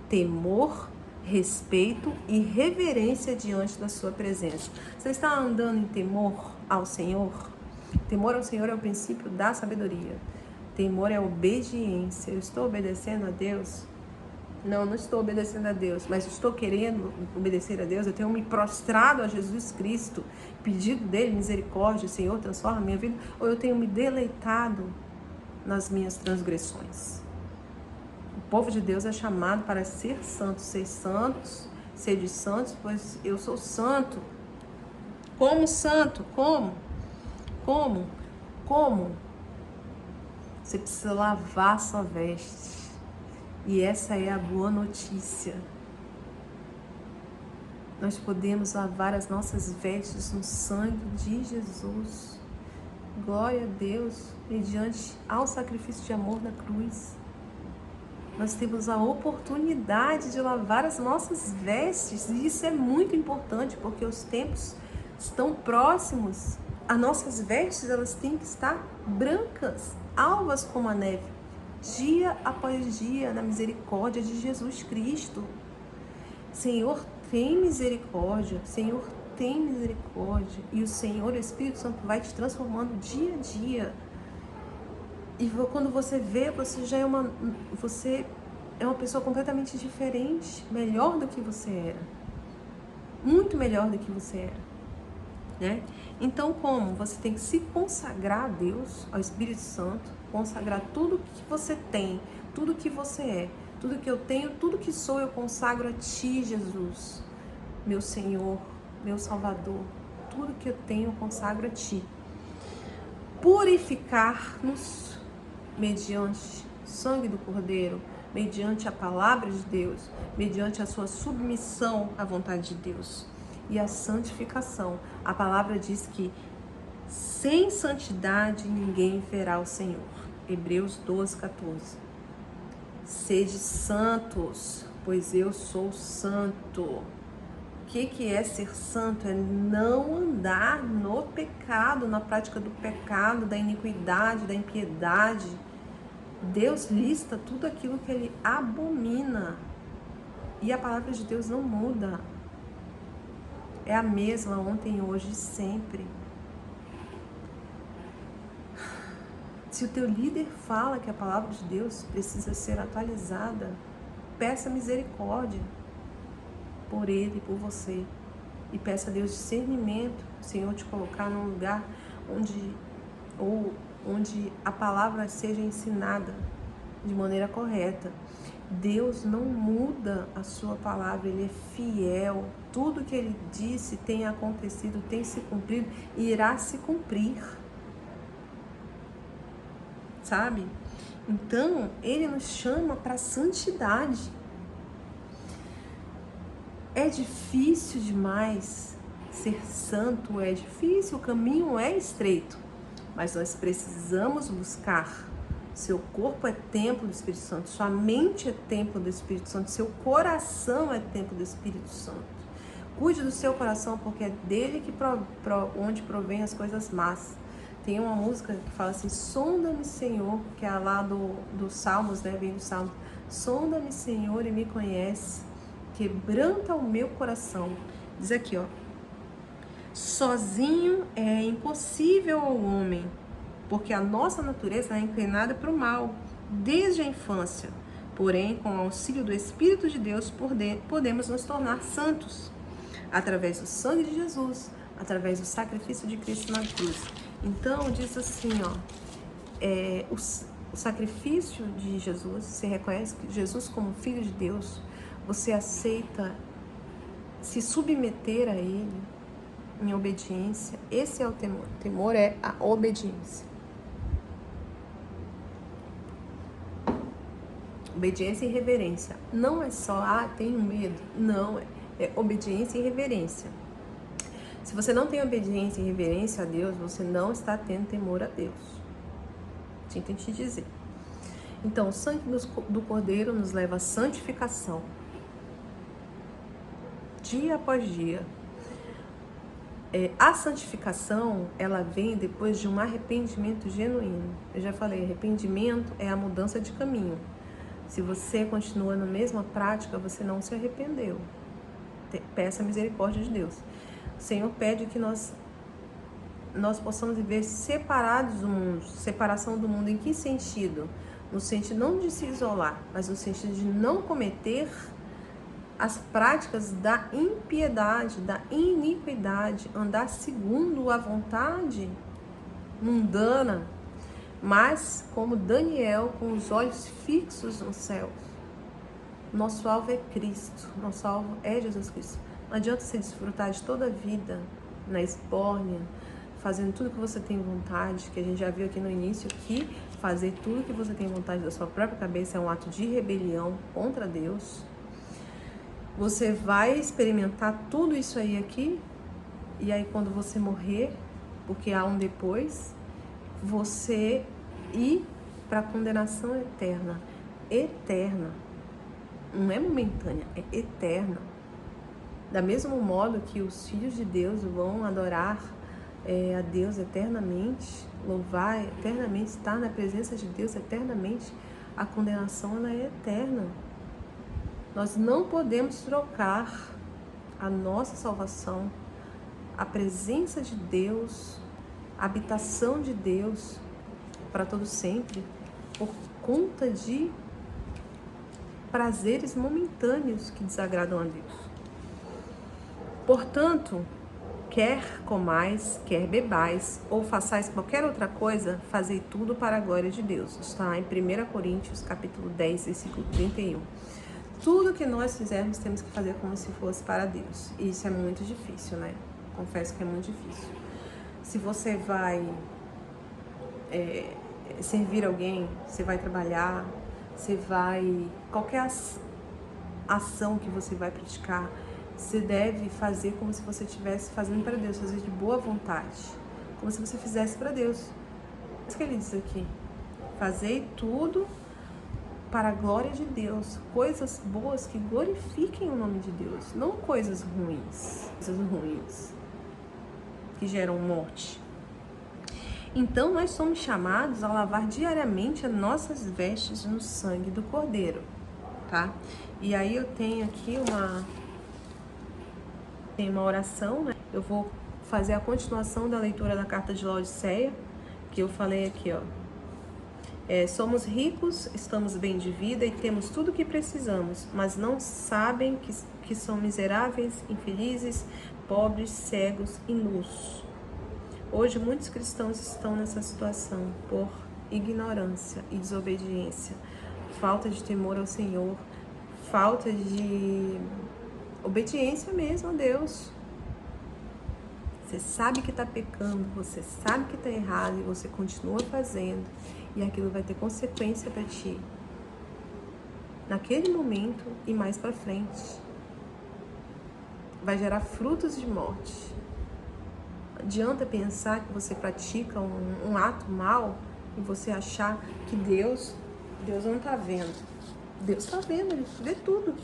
temor, respeito e reverência diante da sua presença. Você está andando em temor ao Senhor? Temor ao Senhor é o princípio da sabedoria. Temor é obediência. Eu estou obedecendo a Deus? Não, não estou obedecendo a Deus, mas estou querendo obedecer a Deus. Eu tenho me prostrado a Jesus Cristo, pedido dele misericórdia, Senhor, transforma a minha vida, ou eu tenho me deleitado nas minhas transgressões? O povo de Deus é chamado para ser santos, ser de santos, pois eu sou santo. Como santo? Como? Você precisa lavar sua veste. E essa é a boa notícia. Nós podemos lavar as nossas vestes no sangue de Jesus. Glória a Deus, mediante ao sacrifício de amor na cruz. Nós temos a oportunidade de lavar as nossas vestes, e isso é muito importante, porque os tempos estão próximos. As nossas vestes, elas têm que estar brancas, alvas como a neve, dia após dia, na misericórdia de Jesus Cristo. Senhor, tem misericórdia, Senhor, tem misericórdia, e o Senhor, o Espírito Santo, vai te transformando dia a dia. E quando você vê, você é uma pessoa completamente diferente, melhor do que você era. Muito melhor do que você era, né? Então, como? Você tem que se consagrar a Deus, ao Espírito Santo, consagrar tudo que você tem, tudo que você é, tudo que eu tenho, tudo que sou, eu consagro a Ti, Jesus, meu Senhor, meu Salvador. Tudo que eu tenho, eu consagro a Ti. Purificar-nos mediante o sangue do Cordeiro, mediante a palavra de Deus, mediante a sua submissão à vontade de Deus. E a santificação. A palavra diz que sem santidade ninguém verá o Senhor. Hebreus 12:14. Sede santos, pois eu sou santo. O que é ser santo? É não andar no pecado, na prática do pecado, da iniquidade, da impiedade. Deus lista tudo aquilo que Ele abomina. E a palavra de Deus não muda. É a mesma ontem, hoje e sempre. Se o teu líder fala que a palavra de Deus precisa ser atualizada, peça misericórdia por ele, por você. E peça a Deus discernimento, o Senhor te colocar num lugar onde a palavra seja ensinada de maneira correta. Deus não muda a sua palavra, Ele é fiel. Tudo que Ele disse tem acontecido, tem se cumprido e irá se cumprir. Sabe? Então, Ele nos chama para a santidade. É difícil demais ser santo, é difícil, o caminho é estreito, mas nós precisamos buscar. Seu corpo é templo do Espírito Santo, sua mente é templo do Espírito Santo, seu coração é templo do Espírito Santo. Cuide do seu coração, porque é dele onde provém as coisas más. Tem uma música que fala assim, sonda-me, Senhor, que é lá do Salmos, né? Vem do Salmo. Sonda-me, Senhor, e me conhece. Quebranta o meu coração. Diz aqui, ó. Sozinho é impossível ao homem, porque a nossa natureza é inclinada para o mal, desde a infância. Porém, com o auxílio do Espírito de Deus, podemos nos tornar santos, através do sangue de Jesus, através do sacrifício de Cristo na cruz. Então, diz assim, ó, o sacrifício de Jesus, você reconhece que Jesus como Filho de Deus, você aceita se submeter a Ele em obediência. Esse é o temor. O temor é a obediência. Obediência e reverência. Não é só, tenho medo. Não, é obediência e reverência. Se você não tem obediência e reverência a Deus, você não está tendo temor a Deus. Sinto em te dizer. Então, o sangue do Cordeiro nos leva à santificação. Dia após dia. A santificação, ela vem depois de um arrependimento genuíno. Eu já falei, arrependimento é a mudança de caminho. Se você continua na mesma prática, você não se arrependeu. Peça a misericórdia de Deus. O Senhor pede que nós possamos viver separados do mundo. Separação do mundo em que sentido? No sentido não de se isolar, mas no sentido de não cometer as práticas da impiedade, da iniquidade, andar segundo a vontade mundana, mas como Daniel, com os olhos fixos nos céus. Nosso alvo é Cristo, nosso alvo é Jesus Cristo. Não adianta você desfrutar de toda a vida na espórnia, fazendo tudo que você tem vontade, que a gente já viu aqui no início, que fazer tudo que você tem vontade da sua própria cabeça é um ato de rebelião contra Deus. Você vai experimentar tudo isso aí aqui, e aí quando você morrer, porque há um depois, você ir para a condenação eterna. Eterna. Não é momentânea, é eterna. Da mesmo modo que os filhos de Deus vão adorar a Deus eternamente, louvar eternamente, estar na presença de Deus eternamente, a condenação ela é eterna. Nós não podemos trocar a nossa salvação, a presença de Deus, a habitação de Deus para todo sempre, por conta de prazeres momentâneos que desagradam a Deus. Portanto, quer comais, quer bebais, ou façais qualquer outra coisa, fazei tudo para a glória de Deus. Está em 1 Coríntios, capítulo 10, versículo 31. Tudo que nós fizermos, temos que fazer como se fosse para Deus. E isso é muito difícil, né? Confesso que é muito difícil. Se você vai servir alguém, você vai trabalhar, você vai... Qualquer ação que você vai praticar, você deve fazer como se você estivesse fazendo para Deus, fazer de boa vontade, como se você fizesse para Deus. É isso que ele diz aqui. Fazei tudo para a glória de Deus, coisas boas que glorifiquem o nome de Deus, não coisas ruins, que geram morte. Então nós somos chamados a lavar diariamente as nossas vestes no sangue do Cordeiro, tá? E aí eu tenho aqui uma oração, né? Eu vou fazer a continuação da leitura da carta de Laodiceia, que eu falei aqui, ó. Somos ricos, estamos bem de vida e temos tudo o que precisamos, mas não sabem que são miseráveis, infelizes, pobres, cegos e nus. Hoje muitos cristãos estão nessa situação por ignorância e desobediência, falta de temor ao Senhor, falta de obediência mesmo a Deus. Você sabe que está pecando, você sabe que está errado e você continua fazendo, e aquilo vai ter consequência para ti naquele momento e mais para frente. Vai gerar frutos de morte. Não adianta pensar que você pratica um ato mal e você achar que Deus não está vendo. Deus está vendo, Ele vê tudo.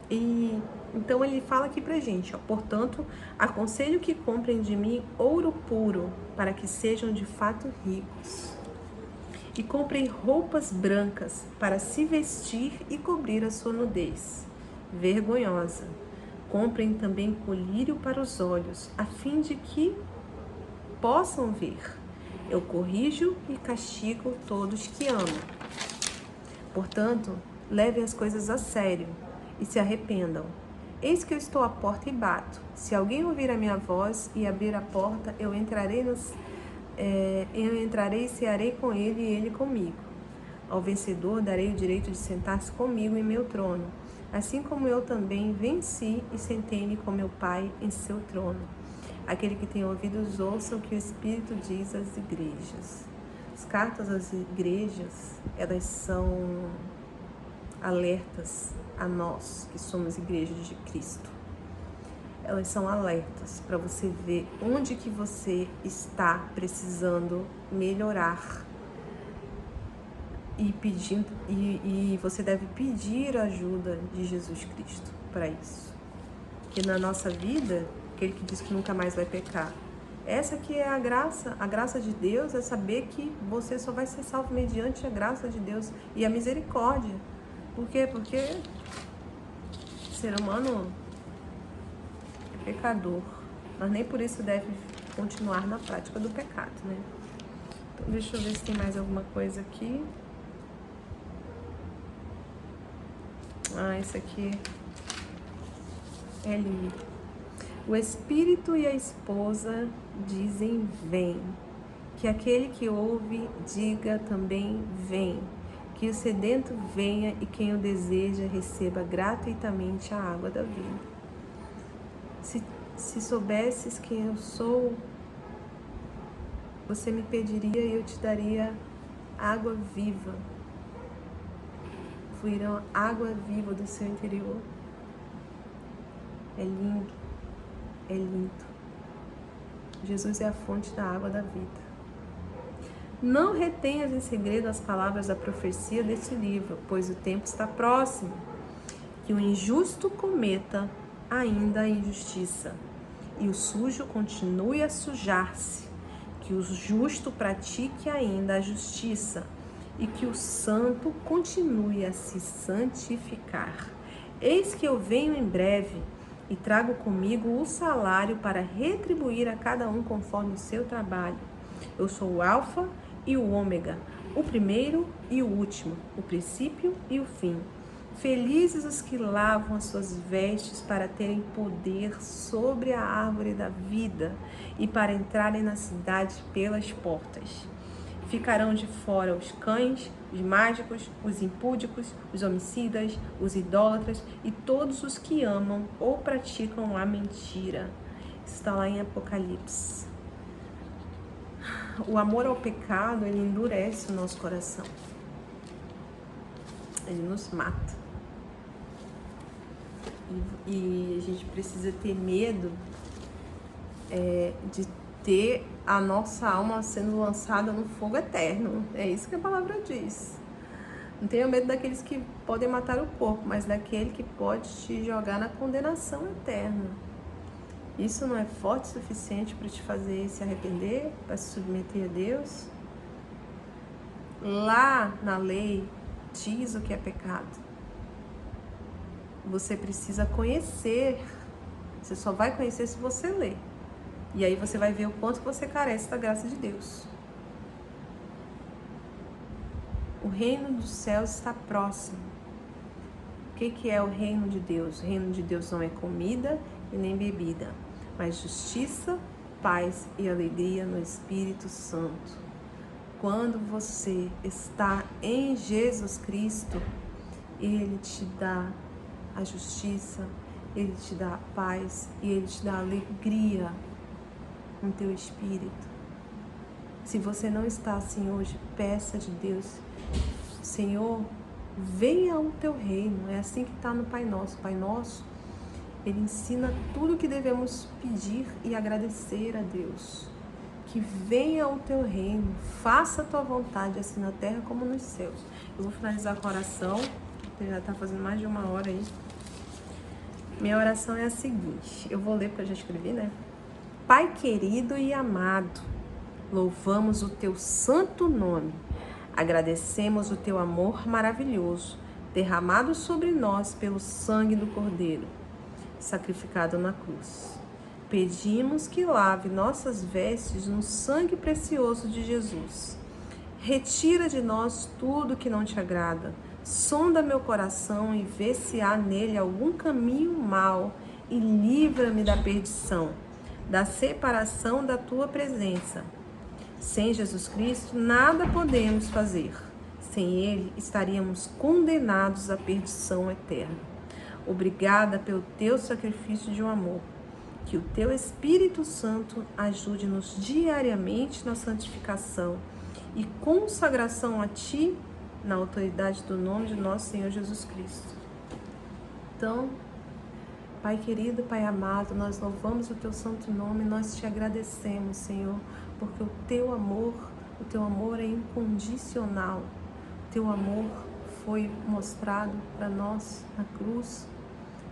E então ele fala aqui pra gente, ó: portanto, aconselho que comprem de mim ouro puro, para que sejam de fato ricos. E comprem roupas brancas, para se vestir e cobrir a sua nudez vergonhosa. Comprem também colírio para os olhos, a fim de que possam ver. Eu corrijo e castigo todos que amo. Portanto, levem as coisas a sério e se arrependam. Eis que eu estou à porta e bato. Se alguém ouvir a minha voz e abrir a porta, eu entrarei e cearei com ele e ele comigo. Ao vencedor darei o direito de sentar-se comigo em meu trono, assim como eu também venci e sentei-me com meu Pai em seu trono. Aquele que tem ouvidos, ouça o que o Espírito diz às igrejas. As cartas às igrejas, elas são alertas a nós, que somos igrejas de Cristo. Elas são alertas para você ver onde que você está precisando melhorar e você deve pedir a ajuda de Jesus Cristo para isso. Que na nossa vida, aquele que diz que nunca mais vai pecar, essa que é a graça de Deus é saber que você só vai ser salvo mediante a graça de Deus e a misericórdia. Por quê? Porque o ser humano é pecador, mas nem por isso deve continuar na prática do pecado, né? Então, deixa eu ver se tem mais alguma coisa aqui. Esse aqui é lindo. O espírito e a esposa dizem vem. Que aquele que ouve diga também vem. Que o sedento venha e quem o deseja receba gratuitamente a água da vida. Se soubesses quem eu sou, você me pediria e eu te daria água viva. Fluirão água viva do seu interior. É lindo, é lindo. Jesus é a fonte da água da vida. Não retenhas em segredo as palavras da profecia deste livro, pois o tempo está próximo. Que o injusto cometa ainda a injustiça, e o sujo continue a sujar-se. Que o justo pratique ainda a justiça, e que o santo continue a se santificar. Eis que eu venho em breve, e trago comigo o salário para retribuir a cada um conforme o seu trabalho. Eu sou o Alfa e o Ômega, o primeiro e o último, o princípio e o fim. Felizes os que lavam as suas vestes para terem poder sobre a árvore da vida e para entrarem na cidade pelas portas. Ficarão de fora os cães, os mágicos, os impúdicos, os homicidas, os idólatras e todos os que amam ou praticam a mentira. Isso está lá em Apocalipse. O amor ao pecado, ele endurece o nosso coração. Ele nos mata. E a gente precisa ter medo de ter a nossa alma sendo lançada no fogo eterno. É isso que a palavra diz. Não tenha medo daqueles que podem matar o corpo, mas daquele que pode te jogar na condenação eterna. Isso não é forte o suficiente para te fazer se arrepender, para se submeter a Deus? Lá na lei diz o que é pecado. Você precisa conhecer. Você só vai conhecer se você ler. E aí você vai ver o quanto você carece da graça de Deus. O reino dos céus está próximo. O que é o reino de Deus? O reino de Deus não é comida e nem bebida, mas justiça, paz e alegria no Espírito Santo. Quando você está em Jesus Cristo, Ele te dá a justiça, Ele te dá a paz e Ele te dá a alegria no teu espírito. Se você não está assim hoje, peça de Deus: Senhor, venha ao teu reino. É assim que está no Pai Nosso. O Pai Nosso, ele ensina tudo o que devemos pedir e agradecer a Deus. Que venha ao teu reino, faça a tua vontade, assim na terra como nos céus. Eu vou finalizar com a oração, porque já está fazendo mais de 1 hora aí. Minha oração é a seguinte, eu vou ler porque eu já escrevi, né? Pai querido e amado, louvamos o teu santo nome, agradecemos o teu amor maravilhoso, derramado sobre nós pelo sangue do Cordeiro, sacrificado na cruz. Pedimos que lave nossas vestes no sangue precioso de Jesus. Retira de nós tudo que não te agrada, Sonda meu coração e vê se há nele algum caminho mau e livra-me da perdição, da separação da tua presença. Sem Jesus Cristo, nada podemos fazer. Sem Ele, estaríamos condenados à perdição eterna. Obrigada pelo teu sacrifício de um amor. Que o teu Espírito Santo ajude-nos diariamente na santificação e consagração a Ti, na autoridade do nome de nosso Senhor Jesus Cristo. Então, Pai querido, Pai amado, nós louvamos o Teu santo nome, nós Te agradecemos, Senhor, porque o Teu amor é incondicional. O Teu amor foi mostrado para nós na cruz,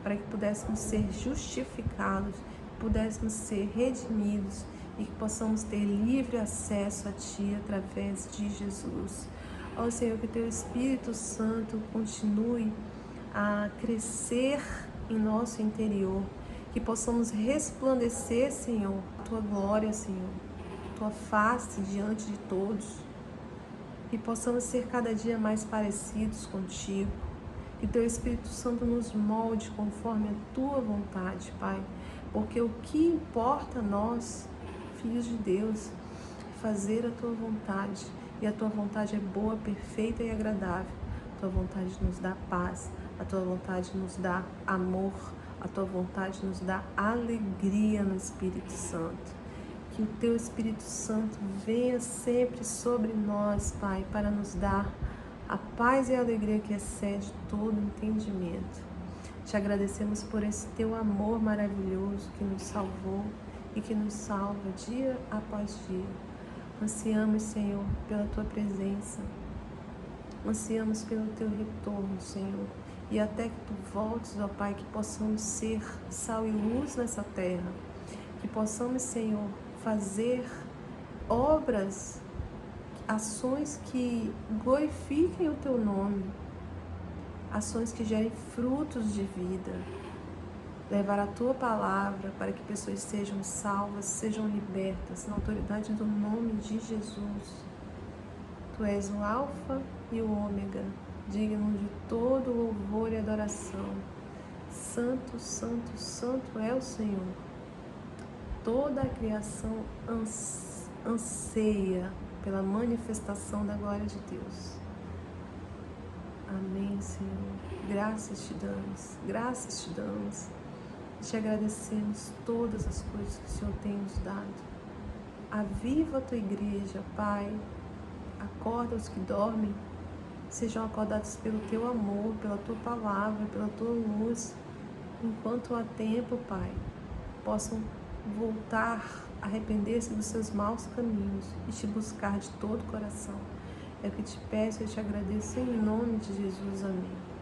para que pudéssemos ser justificados, pudéssemos ser redimidos e que possamos ter livre acesso a Ti através de Jesus. Ó Senhor, que Teu Espírito Santo continue a crescer em nosso interior, que possamos resplandecer, Senhor, a Tua glória, Senhor, a Tua face diante de todos, que possamos ser cada dia mais parecidos contigo, que Teu Espírito Santo nos molde conforme a Tua vontade, Pai, porque o que importa a nós, filhos de Deus, é fazer a Tua vontade, e a Tua vontade é boa, perfeita e agradável. A Tua vontade nos dá paz, a Tua vontade nos dá amor, a Tua vontade nos dá alegria no Espírito Santo. Que o Teu Espírito Santo venha sempre sobre nós, Pai, para nos dar a paz e a alegria que excede todo entendimento. Te agradecemos por esse Teu amor maravilhoso que nos salvou e que nos salva dia após dia. Ansiamos, Senhor, pela Tua presença. Ansiamos pelo Teu retorno, Senhor. E até que Tu voltes, ó Pai, que possamos ser sal e luz nessa terra. Que possamos, Senhor, fazer obras, ações que glorifiquem o Teu nome. Ações que gerem frutos de vida. Levar a Tua palavra para que pessoas sejam salvas, sejam libertas, na autoridade do nome de Jesus. Tu és o Alfa e o Ômega, digno de todo louvor e adoração. Santo, santo, santo é o Senhor. Toda a criação anseia pela manifestação da glória de Deus. Amém, Senhor. Graças te damos, graças te damos. Te agradecemos todas as coisas que o Senhor tem nos dado. Aviva a Tua igreja, Pai. Acorda os que dormem. Sejam acordados pelo Teu amor, pela Tua palavra, pela Tua luz. Enquanto há tempo, Pai, possam voltar, arrepender-se dos seus maus caminhos e Te buscar de todo o coração. É o que te peço e te agradeço em nome de Jesus. Amém.